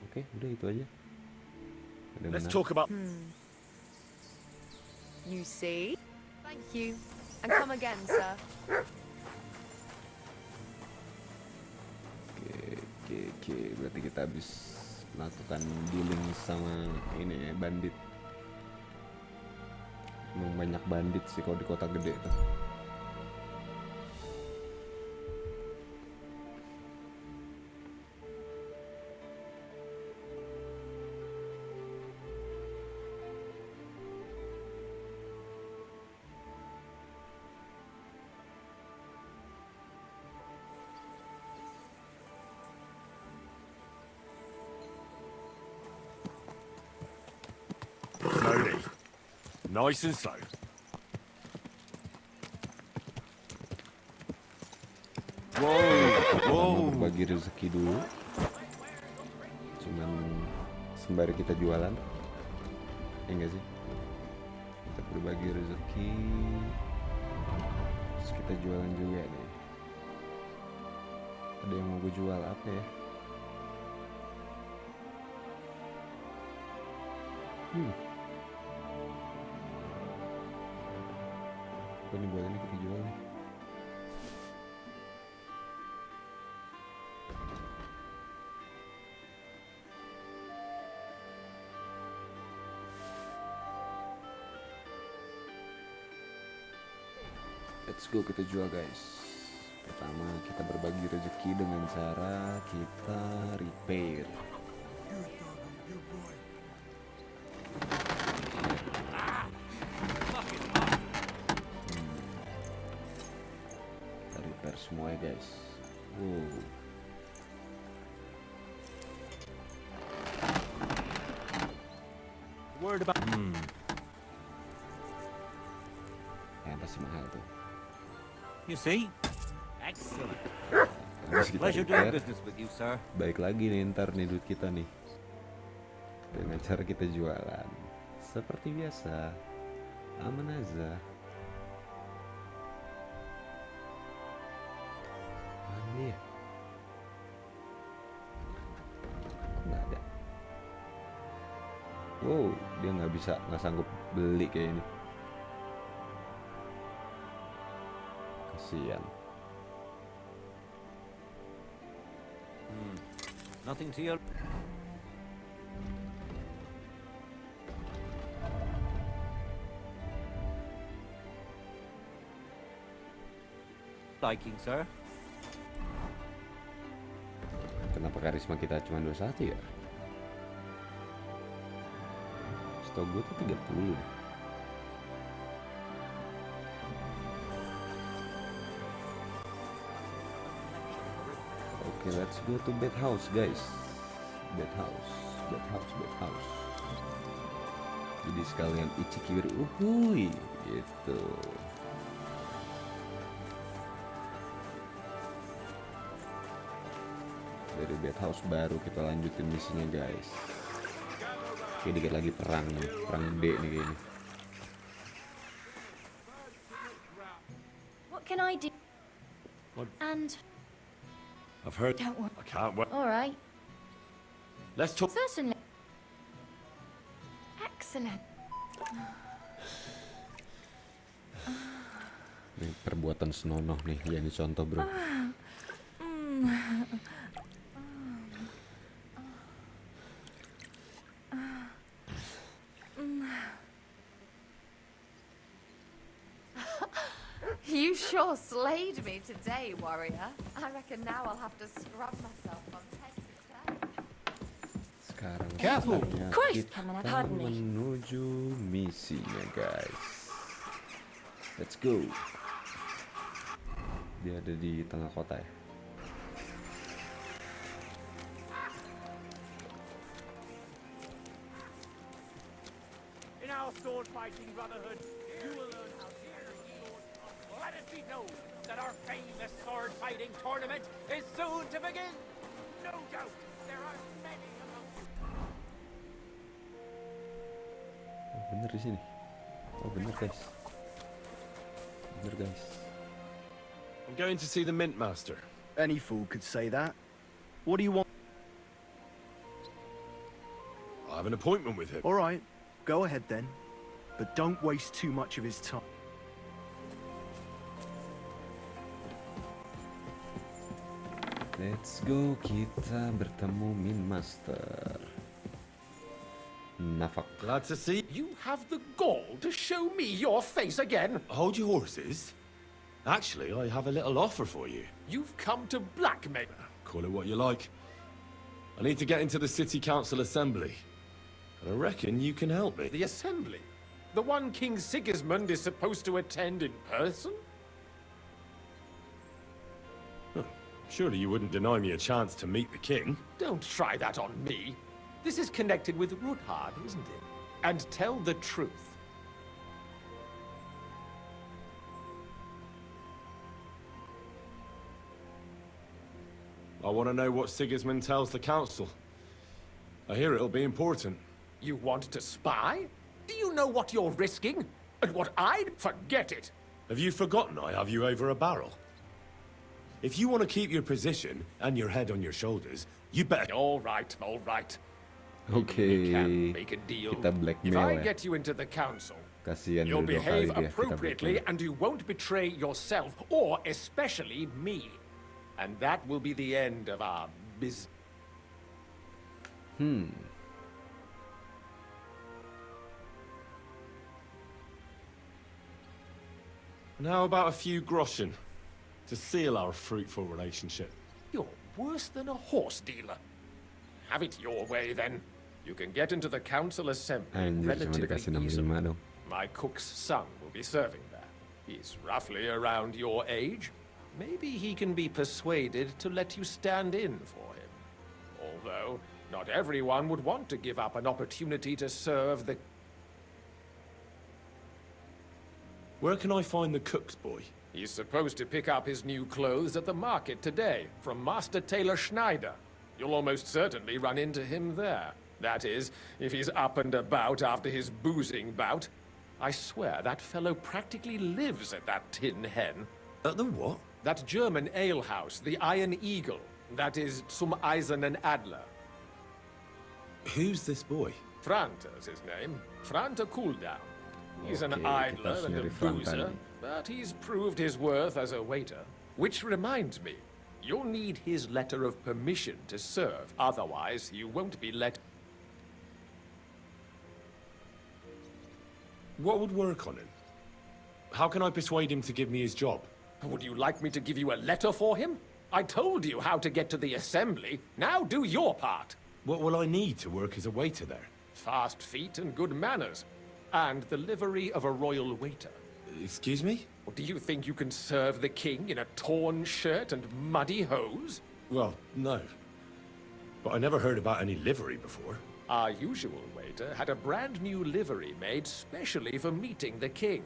oke, udah itu aja.
Let's talk about...
You see? Thank you. And come again, sir.
Oke, berarti kita habis melakukan dealing sama ini ya, bandit. Emang banyak bandit sih kalau di kota gede tuh.
Slowly. Nice and slow.
Wow. Berbagi rezeki dulu. Cuman sembari kita jualan. Enggak sih? Kita berbagi rezeki. Terus kita jualan juga nih. Ada yang mau gue jual apa ya? Apa nih boleh nih kita jual nih? Let's go, kita jual guys. Pertama kita berbagi rezeki dengan cara kita repair. Kita repair semua ya guys. Wow.
Word about...
Yang pasti mahal tuh.
You see? Excellent.
Harus kita
Pleasure doing
repair.
business with you, sir.
Baik lagi nih ntar nih duit kita nih. Dengan cara kita jualan seperti biasa. Aman aja. Mana dia? Kok nggak ada? Wow, dia nggak sanggup beli kayak ini. Kasian.
Nothing to your... liking, sir.
Kenapa karisma kita cuma 21 ya? Stok gue tuh 30 deh. Oke, let's go to bed house, guys. Bed house. Jadi sekalian icikir, uhuy, gitu. Dari bed house baru kita lanjutin misinya, guys. Oke, dikit lagi perang nih, perang gede nih kayaknya.
What can I do?
What?
And
I've heard.
don't worry.
I can't wait.
All right.
Let's talk.
Certainly. Excellent.
Nih perbuatan senonoh nih yang dicontoh, bro.
You sure slayed me today, warrior. I reckon now I'll have to scrub myself from head to toe.
Sekarang
Careful.
saatnya
Christ,
kita
pardon me.
menuju misinya, guys. Let's go. Dia ada di tengah kota ya.
In our sword fighting brotherhood, you will learn how to use sword. Let it be known that our famous sword fighting tournament is soon to begin. No doubt there are many among you.
Oh, bener di sini. Oh, bener, guys. Bener, guys.
I'm going to see the Mint Master.
Any fool could say that. What do you want?
I have an appointment with him.
All right, go ahead then. But don't waste too much of his time.
Let's go, kita bertemu Min Master. Nafak.
Glad to see.
You have the gall to show me your face again.
Hold your horses. Actually, I have a little offer for you.
You've come to blackmail.
Call it what you like. I need to get into the City Council Assembly. And I reckon you can help me.
The assembly? The one King Sigismund is supposed to attend in person?
Surely you wouldn't deny me a chance to meet the king.
Don't try that on me. This is connected with Ruthard, isn't it? And tell the truth.
I want to know what Sigismund tells the council. I hear it'll be important.
You want to spy? Do you know what you're risking? And what I'd forget it.
Have you forgotten I have you over a barrel? If you want to keep your position and your head on your shoulders, you better...
All right, all right.
Oke,
We can make a deal.
kita
If
blackmail
I
ya.
get you into the council,
Kasihan
you'll
udah 2 kali
behave
dia kita
appropriately
blackmail.
and you won't betray yourself, or especially me. And that will be the end of our business.
And
how about a few groschen to seal our fruitful relationship?
You're worse than a horse dealer. Have it your way, then. You can get into the council assembly
Anjir, cuma
relatively
dikasih
easily.
65 dong.
My cook's son will be serving there. He's roughly around your age. Maybe he can be persuaded to let you stand in for him. Although, not everyone would want to give up an opportunity to serve the...
Where can I find the cook's boy?
He's supposed to pick up his new clothes at the market today, from Master Tailor Schneider. You'll almost certainly run into him there. That is, if he's up and about after his boozing bout. I swear that fellow practically lives at that tin hen.
At the what?
That German alehouse, the Iron Eagle. That is Zum Eisernen Adler.
Who's this boy?
Franter's his name. Franter Cooldown. He's an
Oke,
idler
kita
and a
nyari Franta
boozer,
nih.
but he's proved his worth as a waiter. Which reminds me, you'll need his letter of permission to serve. Otherwise, you won't be let...
What would work on him? How can I persuade him to give me his job?
Would you like me to give you a letter for him? I told you how to get to the assembly. Now do your part.
What will I need to work as a waiter there?
Fast feet and good manners. And the livery of a royal waiter.
Excuse me?
Do you think you can serve the king in a torn shirt and muddy hose?
Well, no. But I never heard about any livery before.
Our usual waiter had a brand new livery made specially for meeting the king.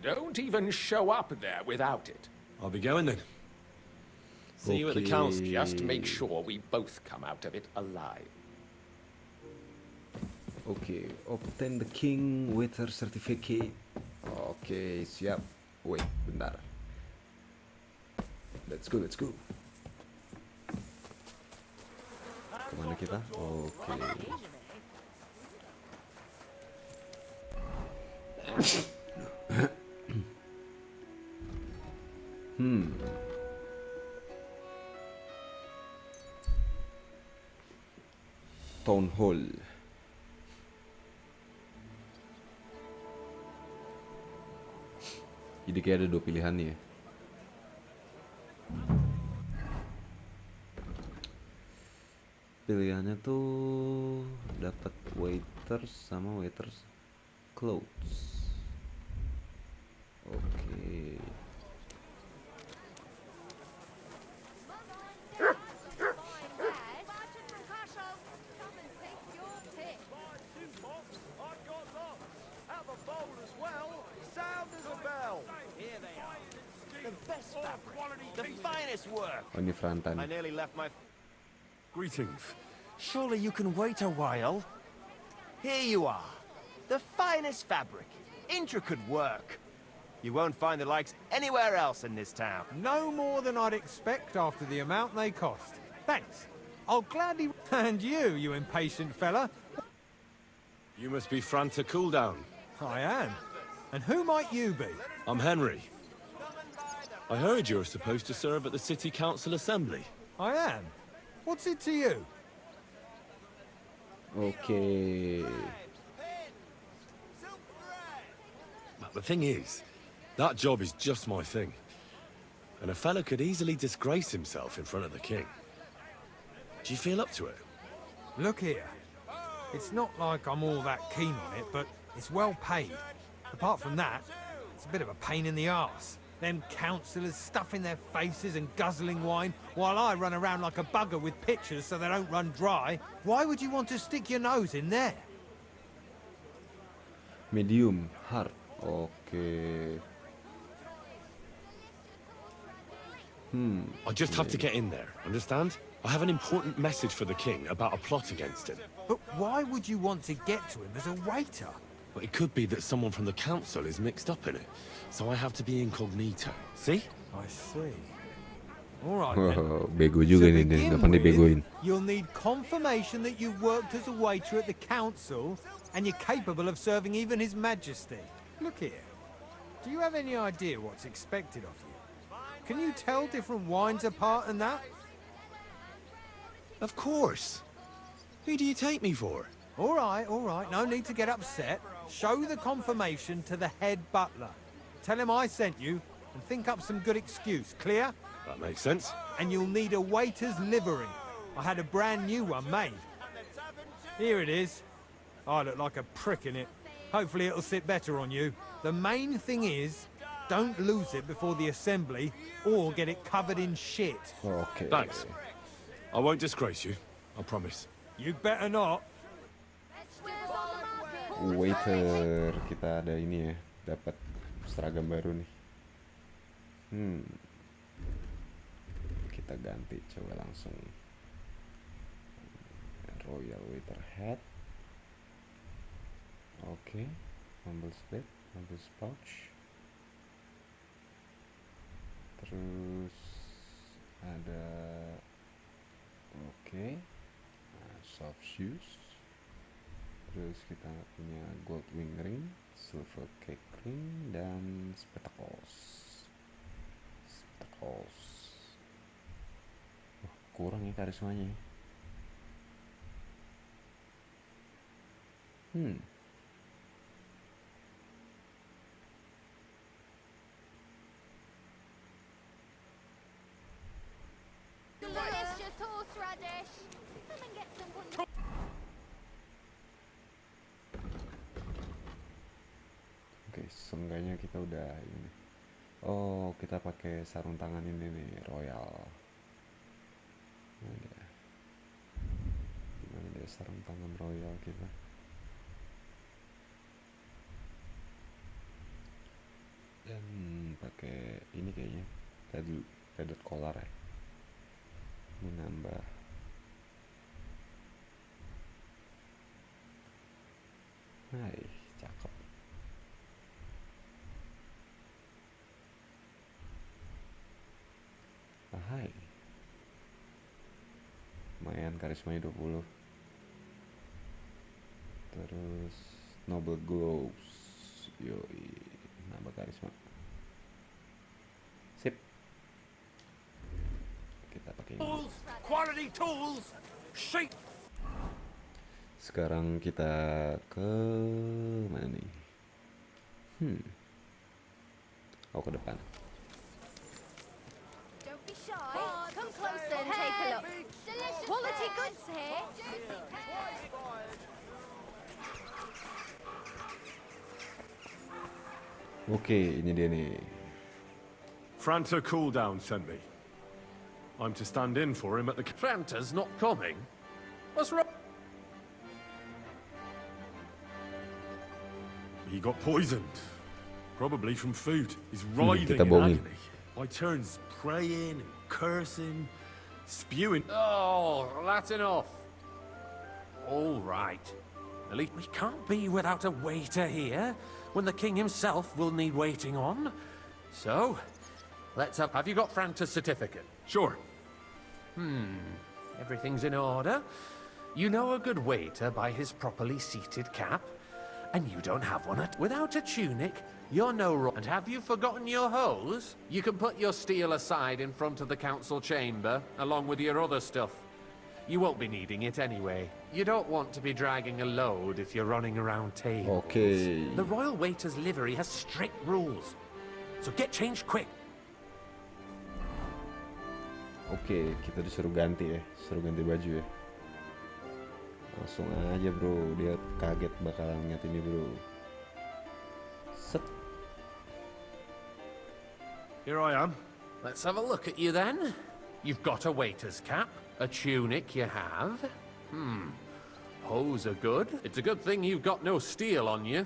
Don't even show up there without it.
I'll be going then. See you at the council.
Just make sure we both come out of it alive.
Oke, obtain the king waiter certificate. Oke, siap. Wait, bentar. Let's go, let's go. Kemana kita? Oke. Town Hall. Jadi kayak ada dua pilihan nih ya. Pilihannya tuh dapat waiters sama waiters clothes. Oke. Oh, ini Frantan.
I nearly left my...
Greetings.
Surely you can wait a while. Here you are. The finest fabric. Intricate work. You won't find the likes anywhere else in this town.
No more than I'd expect after the amount they cost. Thanks. I'll gladly... And you impatient fella.
You must be Franta Cooldown.
I am. And who might you be?
I'm Henry. I heard you're supposed to serve at the City Council Assembly.
I am. What's it to you?
Okay.
But the thing is, that job is just my thing. And a fella could easily disgrace himself in front of the king. Do you feel up to it?
Look here. It's not like I'm all that keen on it, but it's well paid. Apart from that, it's a bit of a pain in the arse. Them councillors stuffing their faces and guzzling wine, while I run around like a bugger with pitchers so they don't run dry. Why would you want to stick your nose in there?
Medium, hard. Okay.
I just have to get in there, understand? I have an important message for the king about a plot against him.
But why would you want to get to him as a waiter?
But it could be that someone from the council is mixed up in it, so I have to be incognito. See?
I see. All right
Oh,
then.
bego juga
To
nih,
begin
nggak pandai begoin.
with, you'll need confirmation that you've worked as a waiter at the council and you're capable of serving even His Majesty. Look here. Do you have any idea what's expected of you? Can you tell different wines apart and that?
Of course. Who do you take me for?
All right. No need to get upset. Show the confirmation to the head butler. Tell him I sent you and think up some good excuse. Clear?
That makes sense.
And you'll need a waiter's livery. I had a brand new one made. Here it is. I look like a prick in it. Hopefully it'll sit better on you. The main thing is, don't lose it before the assembly or get it covered in shit.
Okay.
Thanks. I won't disgrace you. I promise.
You better not.
Waiter, kita ada ini ya, dapat seragam baru nih. Kita ganti, coba langsung. Royal Waiter Hat. Oke, humble split, humble pouch. Terus ada, soft shoes. Terus kita punya gold wing ring, silver cake ring, dan spectacles. Kurang ya karismanya.
Delicious horseradish. Come and get some wonderful...
Oke, seenggaknya kita udah ini. Oh, kita pakai sarung tangan ini nih, royal. sarung tangan royal kita. Dan pakai ini kayaknya padded collar ya, menambah cakep. Hai. Lumayan karismanya 20. Terus noble glows. Yoi, nambah karisma. Sip. Kita pakai ini.
Tools, quality tools, shape.
Sekarang kita ke mana nih? Oh, ke depan.
Don't be shy. Come closer and take a look. Delicious quality goods here.
Oke, ini dia nih.
Franta Cooldown sent me. I'm to stand in for him at the...
Franta's not coming? What's wrong?
He got poisoned. Probably from food. He's writhing
kita
in
bohongin.
agony. By turns praying and cursing, spewing...
Oh, that's enough. All right. At least we can't be without a waiter here, when the king himself will need waiting on. So, let's have you got Franta's certificate?
Sure.
Everything's in order. You know a good waiter by his properly seated cap, and you don't have one. Without a tunic, you're no... And have you forgotten your hose? You can put your steel aside in front of the council chamber, along with your other stuff. You won't be needing it anyway. You don't want to be dragging a load if you're running around tables.
Okay.
The royal waiter's livery has strict rules, so get changed quick.
Oke, kita disuruh ganti ya, suruh ganti baju ya. Langsung aja bro, dia kaget bakal ngeliat ini bro. Set.
Here I am.
Let's have a look at you then. You've got a waiter's cap, a tunic you have. Hose are good. It's a good thing you've got no steel on you.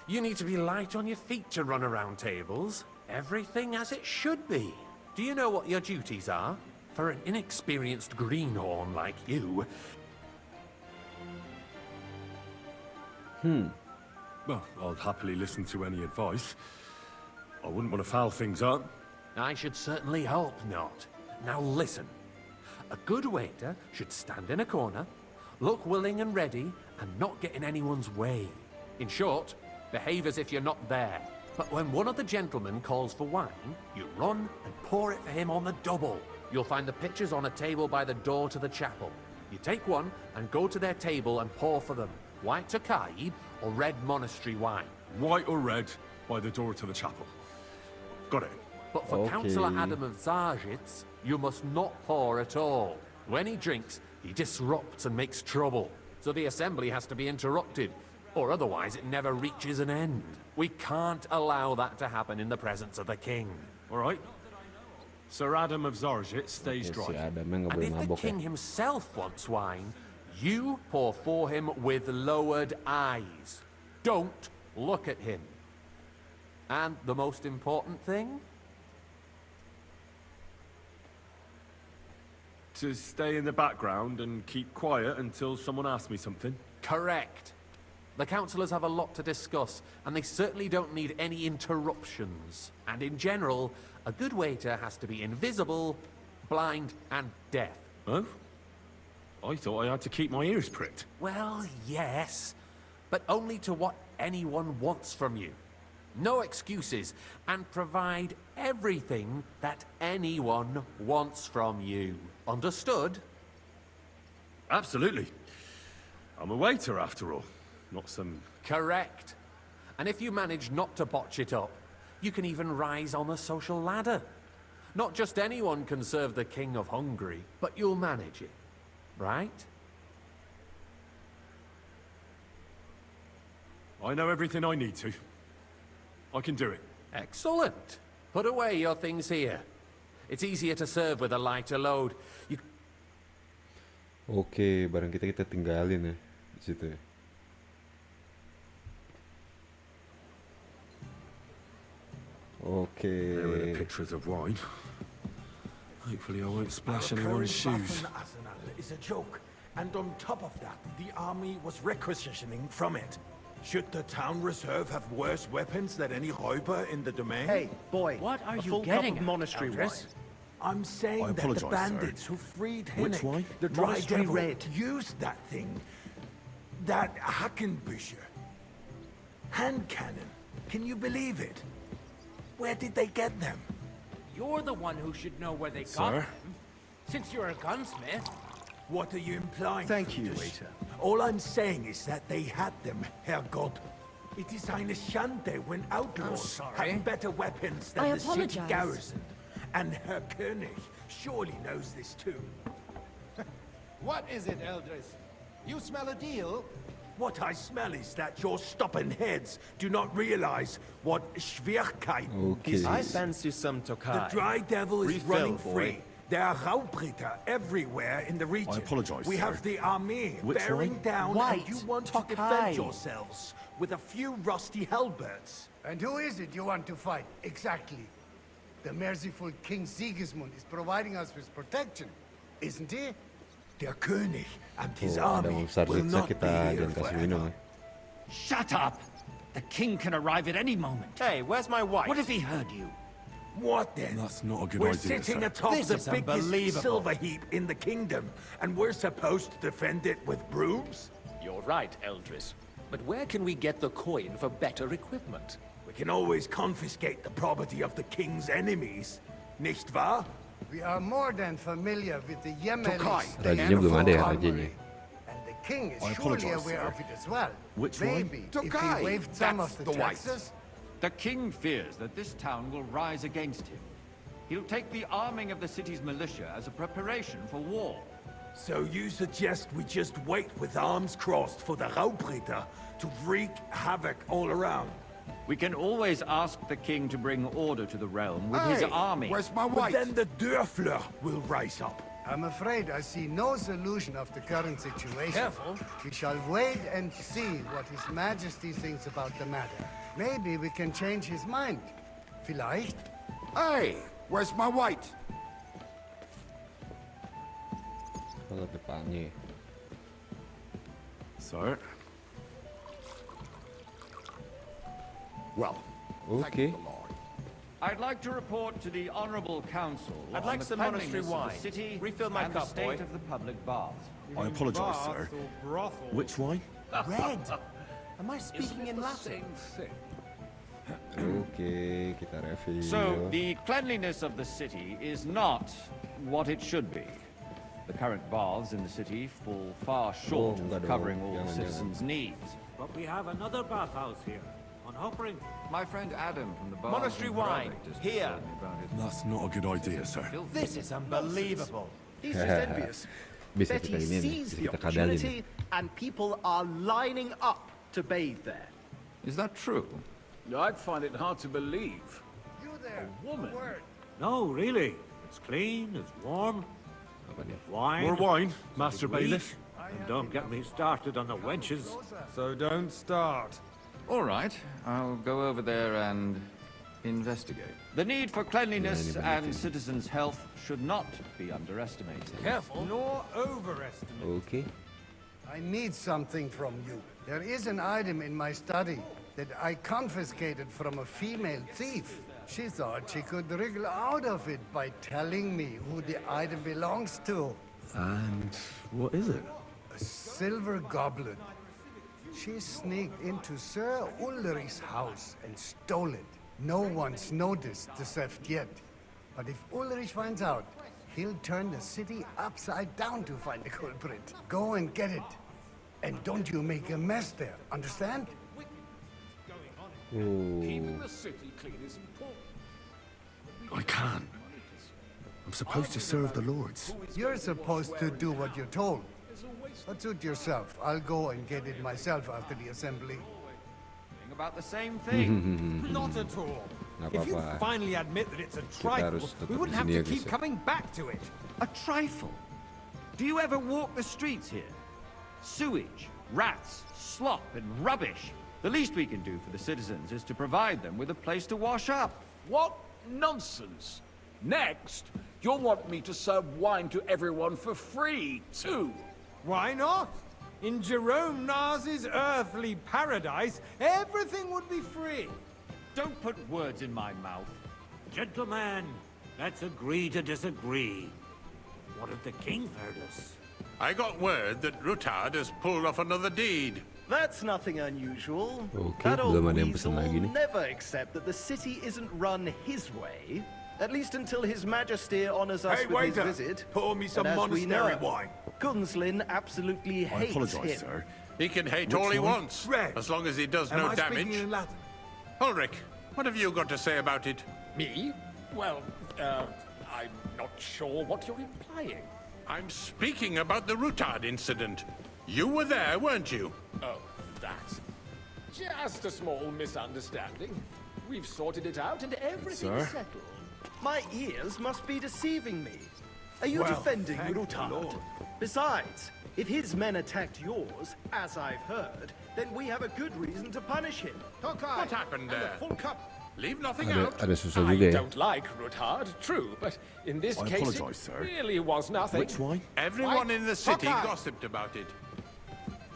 You need to be light on your feet to run around tables. Everything as it should be. Do you know what your duties are? For an inexperienced greenhorn like you...
Well, I'll happily listen to any advice. I wouldn't want to foul things up.
I should certainly hope not. Now listen. A good waiter should stand in a corner, look willing and ready, and not get in anyone's way. In short, behave as if you're not there. But when one of the gentlemen calls for wine, you run and pour it for him on the double. You'll find the pitchers on a table by the door to the chapel. You take one and go to their table and pour for them. White Tokaib or red monastery wine.
White or red by the door to the chapel. Got it.
But for Councillor Adam of Zarjitz, you must not pour at all. When he drinks, he disrupts and makes trouble. So the assembly has to be interrupted, or otherwise it never reaches an end. We can't allow that to happen in the presence of the king.
All right. Sir Adam of Zarjitz stays dry.
And if the king himself wants wine, you pour for him with lowered eyes. Don't look at him. And the most important thing?
To stay in the background and keep quiet until someone asks me something?
Correct. The councillors have a lot to discuss, and they certainly don't need any interruptions. And in general, a good waiter has to be invisible, blind, and deaf.
Oh? I thought I had to keep my ears pricked.
Well, yes, but only to what anyone wants from you. No excuses, and provide everything that anyone wants from you. Understood?
Absolutely. I'm a waiter, after all. Not some...
Correct. And if you manage not to botch it up, you can even rise on the social ladder. Not just anyone can serve the King of Hungary, but you'll manage it. Right?
I know everything I need to. I can do it.
Excellent. Put away your things here. It's easier to serve with a lighter load.
Oke, barang kita tinggalin ya di situ ya. Okay.
There are the pictures of wine. Hopefully I won't splash anyone's shoes.
Is a joke, and on top of that, the army was requisitioning from it. Should the town reserve have worse weapons than any Räuber in the domain?
Hey, boy,
what
are you getting at, monastery
Eldris?
wine?
I'm saying
I
that the
apologize,
bandits
sir.
who freed
Which
Hennig,
wine?
the dry
Monastery
devil,
red.
used that thing. That Hackenbücher. Hand cannon. Can you believe it? Where did they get them?
You're the one who should know where they got
Sir?
them. Since you're a gunsmith.
What are you implying?
Thank you,
Friedrich?
waiter.
All I'm saying is that they had them, Herrgott. It is eine Schande when outlaws
sorry.
have better weapons
I
than the city
apologize.
garrison. And Herr König surely knows this too.
What is it, Eldris? You smell a deal?
What I smell is that your stubborn heads do not realize what Schwierigkeiten is.
I fancy some Tokai.
The Dry Devil is
Refill,
running
boy.
free. There are Raubritter everywhere in the region.
I apologize,
We
sir.
have the army
Which
bearing
one?
down,
White
and you want to
Tokai.
defend yourselves with a few rusty halberds.
And who is it you want to fight, exactly? The merciful King Sigismund is providing us with protection, isn't he?
Der König and his
Oh, ada
army
besar
will
siksa
not
kita
be here
dan kasih
forever.
minum ya.
Shut up! The king can arrive at any moment.
Hey, where's my wife?
What if he heard you?
What then?
That's not a good
We're
idea,
sitting
sir.
atop
This
the
is
biggest
unbelievable.
silver heap in the kingdom, and we're supposed to defend it with brooms?
You're right, Eldris. But where can we get the coin for better equipment?
We can always confiscate the property of the king's enemies, nicht wahr?
We are more than familiar with the Yemelis.
Rajanya belum ada ya rajanya.
And the king is
I
surely
apologize,
aware
sir.
of it as well.
Which one?
Maybe if
Tokai.
he waived some
That's
of the
the white.
taxes.
The king fears that this town will rise against him. He'll take the arming of the city's militia as a preparation for war.
So you suggest we just wait with arms crossed for the Raubritter to wreak havoc all around?
We can always ask the king to bring order to the realm with his army.
Where's my
But
wife?
then the Dörfler will rise up.
I'm afraid I see no solution of the current situation.
Careful.
We shall wait and see what His Majesty thinks about the matter. Maybe we can change his mind. Vielleicht.
Hey, where's my white?
Kalau depannya.
Sir?
Well,
Okay.
I'd like to report to the honorable council
I'd
on
like
the
some monastery
cleanliness of
wine.
the city
Refill my
and the
cup,
state
boy.
of the public baths.
I apologize, sir. Which wine?
Red. Am I speaking in Latin?
Oke, kita review.
So, the cleanliness of the city is not what it should be. The current baths in the city fall far short
enggak
of
dong.
covering all
Jangan,
citizens' needs.
But we have another bathhouse here, on Hoppering.
My friend Adam from the bar
Monastery wine, here.
That's not a good idea, sir.
This is unbelievable.
he's just envious.
Bisa
Bet
kita
he
ini nih,
sees
bisa
the
kita kadalin.
opportunity and people are lining up to bathe there.
Is that true?
I'd find it hard to believe.
You there,
A woman?
word.
No, really. It's clean, it's warm. Wine.
More wine,
to
Master
eat.
Bailiff.
And don't get me started on the wenches.
So don't start.
All right, I'll go over there and investigate. The need for cleanliness and citizens' health should not be underestimated.
Careful.
Nor overestimate.
Oke.
I need something from you. There is an item in my study that I confiscated from a female thief. She thought she could wriggle out of it by telling me who the item belongs to.
And what is it?
A silver goblet. She sneaked into Sir Ulrich's house and stole it. No one's noticed the theft yet. But if Ulrich finds out, he'll turn the city upside down to find the culprit. Go and get it. And don't you make a mess there, understand?
Keeping the city clean is important.
I can't. I'm supposed to serve the lords.
You're supposed to do what you're told. But suit yourself. I'll go and get it myself after the assembly.
About the same thing.
Not at all.
Nggak
If you
apa-apa.
finally admit that it's a
Kita
trifle,
harus tetap
we wouldn't
di
have
sini
to
ya, guys,
keep
ya.
coming back to it.
A trifle?
Do you ever walk the streets here? Sewage, rats, slop, and rubbish. The least we can do for the citizens is to provide them with a place to wash up.
What nonsense! Next, you'll want me to serve wine to everyone for free, too.
Why not? In Jerome Nars's earthly paradise, everything would be free.
Don't put words in my mouth.
Gentlemen, let's agree to disagree. What if the king heard us?
I got word that Rutard has pulled off another deed.
That's nothing unusual.
Oke,
That old
belum ada yang
weasel
pesen lagi
will
nih.
never accept that the city isn't run his way. At least until His Majesty honors us
Hey,
with
waiter,
his visit.
pour me some
And as we
monastery
know,
wine.
Gunslin absolutely
I
hates
apologize,
him.
sir.
He can hate
Which
all he
one?
wants,
Red.
as long as he does
Am
no
I
damage.
speaking in Latin?
Ulrich, what have you got to say about it?
Me? Well, I'm not sure what you're implying.
I'm speaking about the Rutard incident. You were there, weren't you?
Oh, that's just a small misunderstanding. We've sorted it out and everything
Sir?
is settled.
My ears must be deceiving me. Are you
Well,
defending
thank the
Rutard?
Lord.
Besides, if his men attacked yours, as I've heard, then we have a good reason to punish him.
What happened there?
Full cup.
Leave nothing
Ada
out.
ada susah
I
juga ya.
don't like Rutard, true, but in this
I
case
apologize,
it
sir.
really was nothing.
Which wine?
Everyone
Why?
in the city
Okay.
gossiped about it.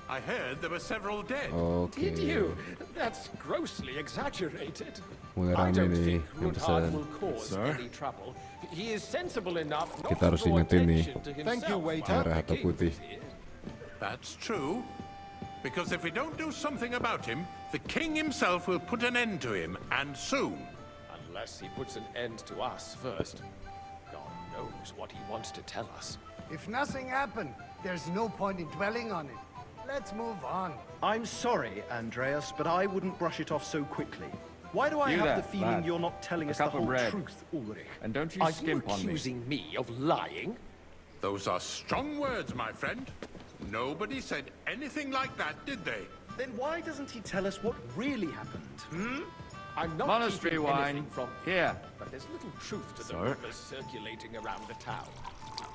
I heard there were several dead.
Oke.
Did you? That's grossly exaggerated.
Mulai
I
rame
don't
nih
think
yang
Rutard
pesan.
will cause
Sir?
any trouble. He is sensible enough not
Kita harus
to draw
ingetin nih.
attention to himself.
Thank you, waiter.
while
Merah
the
atau
king
putih.
is here.
That's true. Because if we don't do something about him, the king himself will put an end to him, and soon.
Unless he puts an end to us first. God knows what he wants to tell us.
If nothing happened, there's no point in dwelling on it. Let's move on.
I'm sorry, Andreas, but I wouldn't brush it off so quickly. Why do I
You
have
there,
the feeling
lad.
you're not telling
A
us the
cup of
whole
bread.
truth, Ulrich?
And don't you
Are you
skimp on me.
accusing me of lying?
Those are strong words, my friend. Nobody said anything like that, did they?
Then why doesn't he tell us what really happened?
I'm not
Monastery
keeping
wine.
anything from
Here.
but there's little truth to the
Sir?
rumors circulating around the town.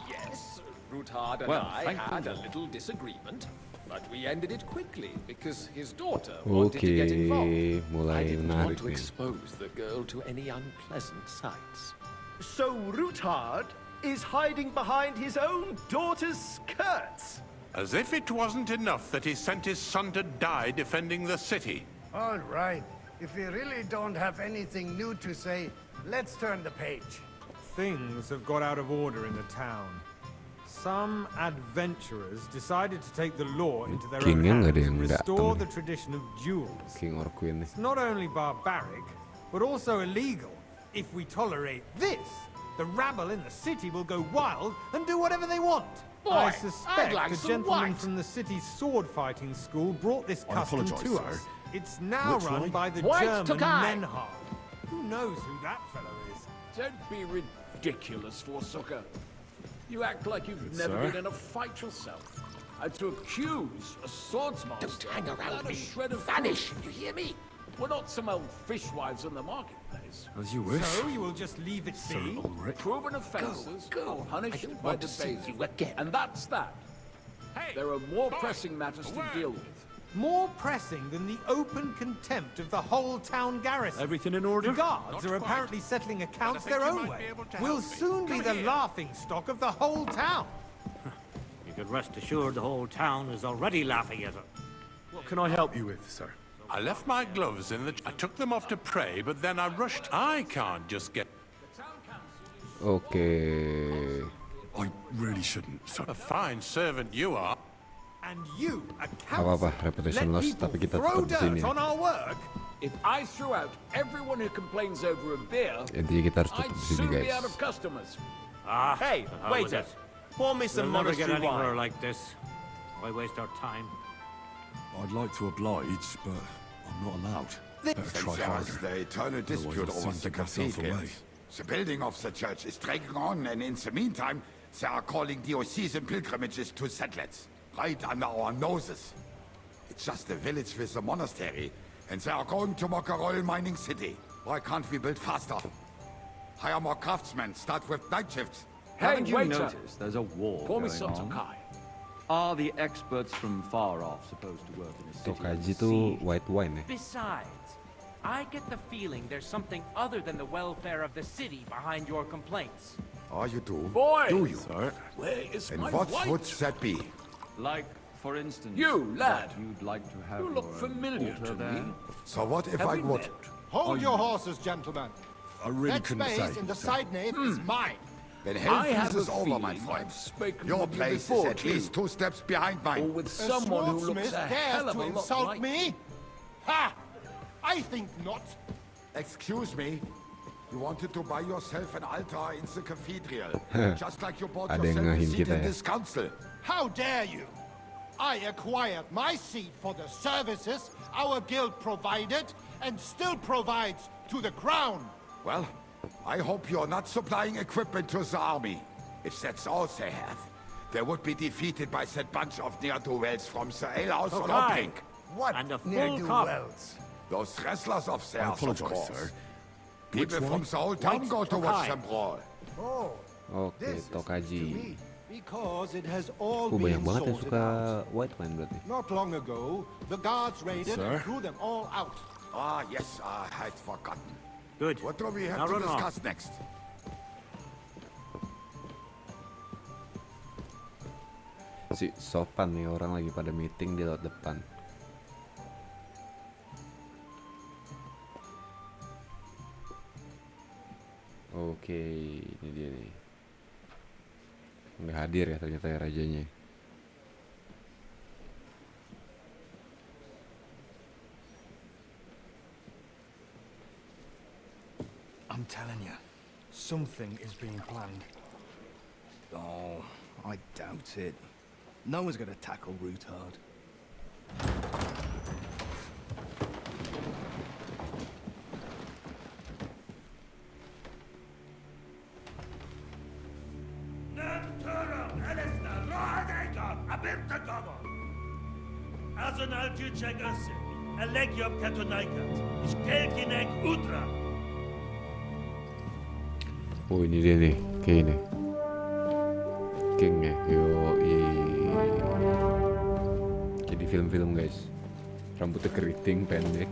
Yes, Rutard and
Well,
I
thank
had
you.
a little disagreement, but we ended it quickly because his daughter wanted to get involved.
Oke,
I
mulai
didn't
menarik
want to
nih.
expose the girl to any unpleasant sights.
So Rutard is hiding behind his own daughter's skirts.
As if it wasn't enough that he sent his son to die defending the city.
All right. If we really don't have anything new to say, let's turn the page.
Things have got out of order in the town. Some adventurers decided to take the law into their own
Kingnya nggak ada
hands
yang
and
datang
restore
nih.
the tradition of duels.
King or Queen nih.
It's not only barbaric, but also illegal. If we tolerate this, the rabble in the city will go wild and do whatever they want.
Boy,
I
I'd
suspect
like
the
some
gentleman
white.
from the city's sword fighting school brought this
I
custom
apologize,
to
sir.
us. It's now
Which
run
one?
by the
White
German
took I.
Menhard. Who knows who that fellow is?
Don't be ridiculous, Forsucker. You act like you've
Good
never
sir.
been in a fight yourself. And to accuse a swordsmaster
Don't hang around
without a
me.
shred of
Vanish,
proof.
you hear me?
We're not some old fishwives in the marketplace.
As you wish.
So you will just leave it
Sir
be?
Ulrich.
Proven offences
Go.
are punished
I don't
by
want
the
to see
bailiff.
you again.
And that's that.
Hey,
There are more
boy,
pressing matters to
away.
deal with.
More pressing than the open contempt of the whole town garrison.
Everything in order?
The guards
Not
are
quite.
apparently settling accounts
But I think
their
you
own
might be
way.
able to
We'll
help me.
soon be
Come
the
here.
laughing stock of the whole town.
You can rest assured the whole town is already laughing at her.
What can I help you with, sir?
I left my gloves in the... I took them off to pray, but then I rushed. I can't just get...
Oke.
I really shouldn't, sir.
A fine servant you are.
And you, a
Gak apa-apa,
council,
reputation
let
loss,
people
tapi kita
throw
tetap di sini.
dirt on our work.
If I threw out everyone who complains over a beer,
Intinya kita harus
I'd
tetap di sini,
soon be
guys.
out of customers.
Ah,
Hey,
the hell with
waiter.
it.
Pour me some
We'll never get
monastery
anywhere
wine.
like this. Why waste our time?
I'd like to oblige, but I'm not allowed. Better try harder.
The eternal dispute
Otherwise I'll
over
soon
the
give myself away.
cathedrals. The building of the church is dragging on, and in the meantime, they are calling diocesan pilgrimages to settlers, right under our noses. It's just a village with a monastery, and they are going to make a royal mining city. Why can't we build faster? Hire more craftsmen, start with night shifts.
Haven't you
waiter.
noticed there's a war
Pour me
going
some
on?
Tokai.
Are the experts from far off supposed to work in a city
Tokaji
under
tuh
siege?
white wine ya.
Besides, I get the feeling there's something other than the welfare of the city behind your complaints.
Oh, you do?
Boy!
Do you?
Sir? Where is
And
my
what
wife?
would that be?
Like, for instance,
You, lad.
that you'd like to have
You look
your
familiar
altar
to me.
there?
So what if
Have
I
we
would?
met?
Hold your horses, gentlemen.
I really
That
couldn't
space
say.
in the side nave is mine.
Then hell
I have
freezes
a
over, my
feeling
friend.
I've spoken
Your
with you
place is
before,
at least 2 steps behind mine.
Or with
A
someone who looks
swordsmith
a
dares
hell of
to
a lot
insult
like
me? Ha! I think not.
Excuse me? You wanted to buy yourself an altar in the cathedral, just like you bought
Ada yang
yourself a
ngehin
seat
kita
in
ya.
this council.
How dare you? I acquired my seat for the services our guild provided and still provides to the crown.
Well, I hope you're not supplying equipment to the army. If that's all they have, they would be defeated by that bunch of ne'er-do-wells from the alehouse on
Okay.
Obrink. What?
And a full cup.
Those wrestlers of theirs, of
apologize,
course.
sir.
People
Which
from
one?
the whole town
White
go to watch
Tokai.
them brawl.
Oh,
Oke, Tokaji.
because it has all
Banyak
been
banget yang
sorted
suka
out.
white wine berarti.
Not long ago, the guards raided
Sir?
and threw them all out.
Ah, yes, I'd forgotten.
Good.
What do we have
Now
to
run along.
discuss next?
Si sopan nih orang lagi pada meeting di laut depan. Oke, ini dia nih. Udah hadir ya ternyata ya rajanya.
I'm telling you, something is being planned.
Oh, I doubt it. No one's gonna tackle Rootard.
Azonal Küçek Össe, Elegiop Katonaikat, Işkelkinek Udra.
Oh ini dia nih, kayak ini. King ya, jadi film-film guys. Rambutnya keriting pendek.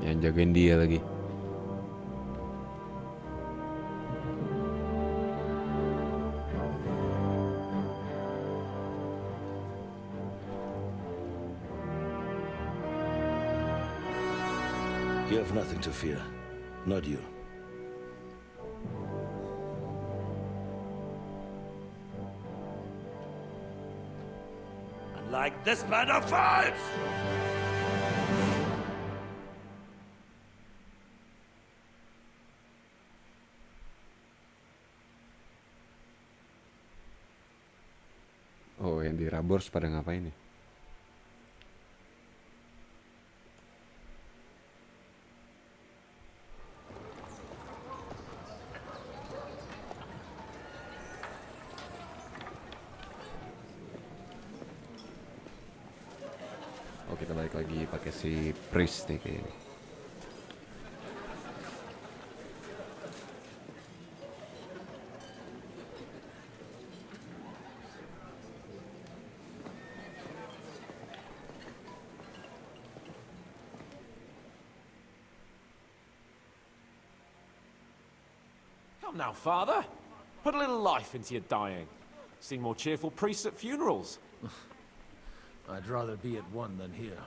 Yang jagain dia lagi.
You have nothing to fear. Not you. Unlike this man of fights!
Oh, yang di Warhorse pada ngapain nih? Oh, kita balik lagi pakai si priest nih kayaknya.
Come now, Father. Put a little life into your dying. Seen more cheerful priests at funerals.
I'd rather be at one than here.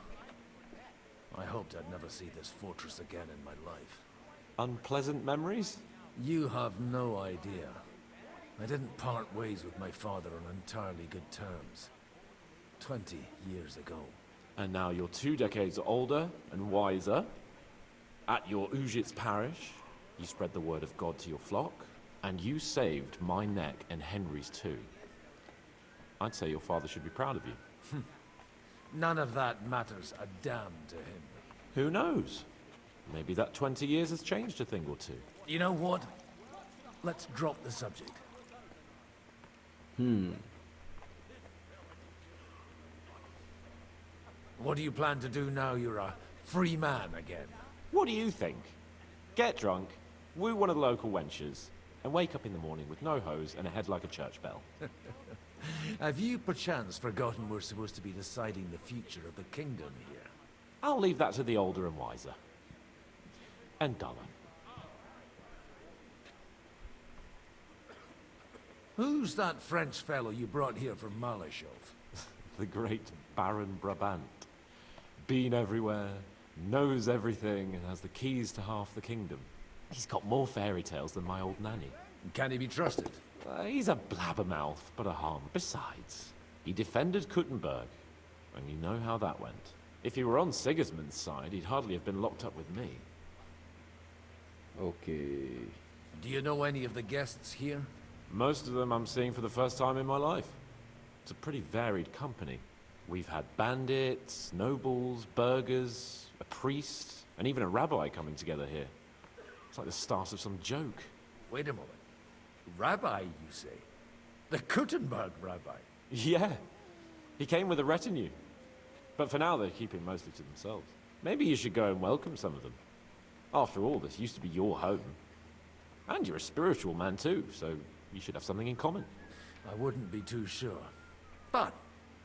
I hoped I'd never see this fortress again in my life.
Unpleasant memories?
You have no idea. I didn't part ways with my father on entirely good terms. 20 years ago. And now you're 2 decades older and wiser. At your Ujit's parish, you spread the word of God to your flock, and you saved my neck and Henry's too. I'd say your father should be proud of you. None of that matters a damn to him. Who knows? Maybe that 20 years has changed a thing or two. You know what? Let's drop the subject. What do you plan to do now you're a free man again? What do you think? Get drunk, woo one of the local wenches, and wake up in the morning with no hose and a head like a church bell. Have you perchance forgotten we're supposed to be deciding the future of the kingdom here? I'll leave that to the older and wiser. And duller. Who's that French fellow you brought here from Malashov? The great Baron Brabant. Been everywhere, knows everything, and has the keys to half the kingdom. He's got more fairy tales than my old nanny. Can he be trusted? He's a blabbermouth, but a harm. Besides, he defended Kuttenberg, and you know how that went. If he were on Sigismund's side, he'd hardly have been locked up with me.
Okay.
Do you know any of the guests here? Most of them I'm seeing for the first time in my life. It's a pretty varied company. We've had bandits, nobles, burghers, a priest, and even a rabbi coming together here. It's like the start of some joke. Wait a moment. Rabbi, you say? The Kuttenberg rabbi? Yeah. He came with a retinue. But for now, they're keeping mostly to themselves. Maybe you should go and welcome some of them. After all, this used to be your home. And you're a spiritual man too, so you should have something in common. I wouldn't be too sure. But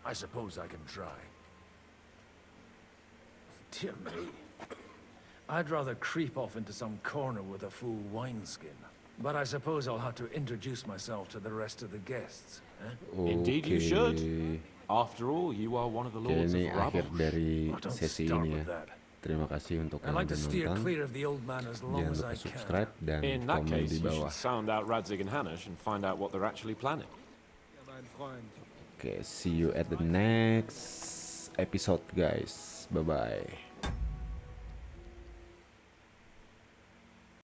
I suppose I can try. Dear me. I'd rather creep off into some corner with a full wineskin. But I suppose I'll have to introduce myself to the rest of the guests. Eh? Indeed you should. After all, you are one of the lords of
akhir
Rubble.
dari sesi ini ya. Terima kasih untuk yang
I'd like to steer
menonton.
clear of the old man as long
Jangan
as
lupa
I
subscribe
can.
dan
In that
komen
case,
di
you
bawah.
should sound out Radzig and Hanush and find out what they're actually planning.
Okay, see you at the next episode guys. Bye bye.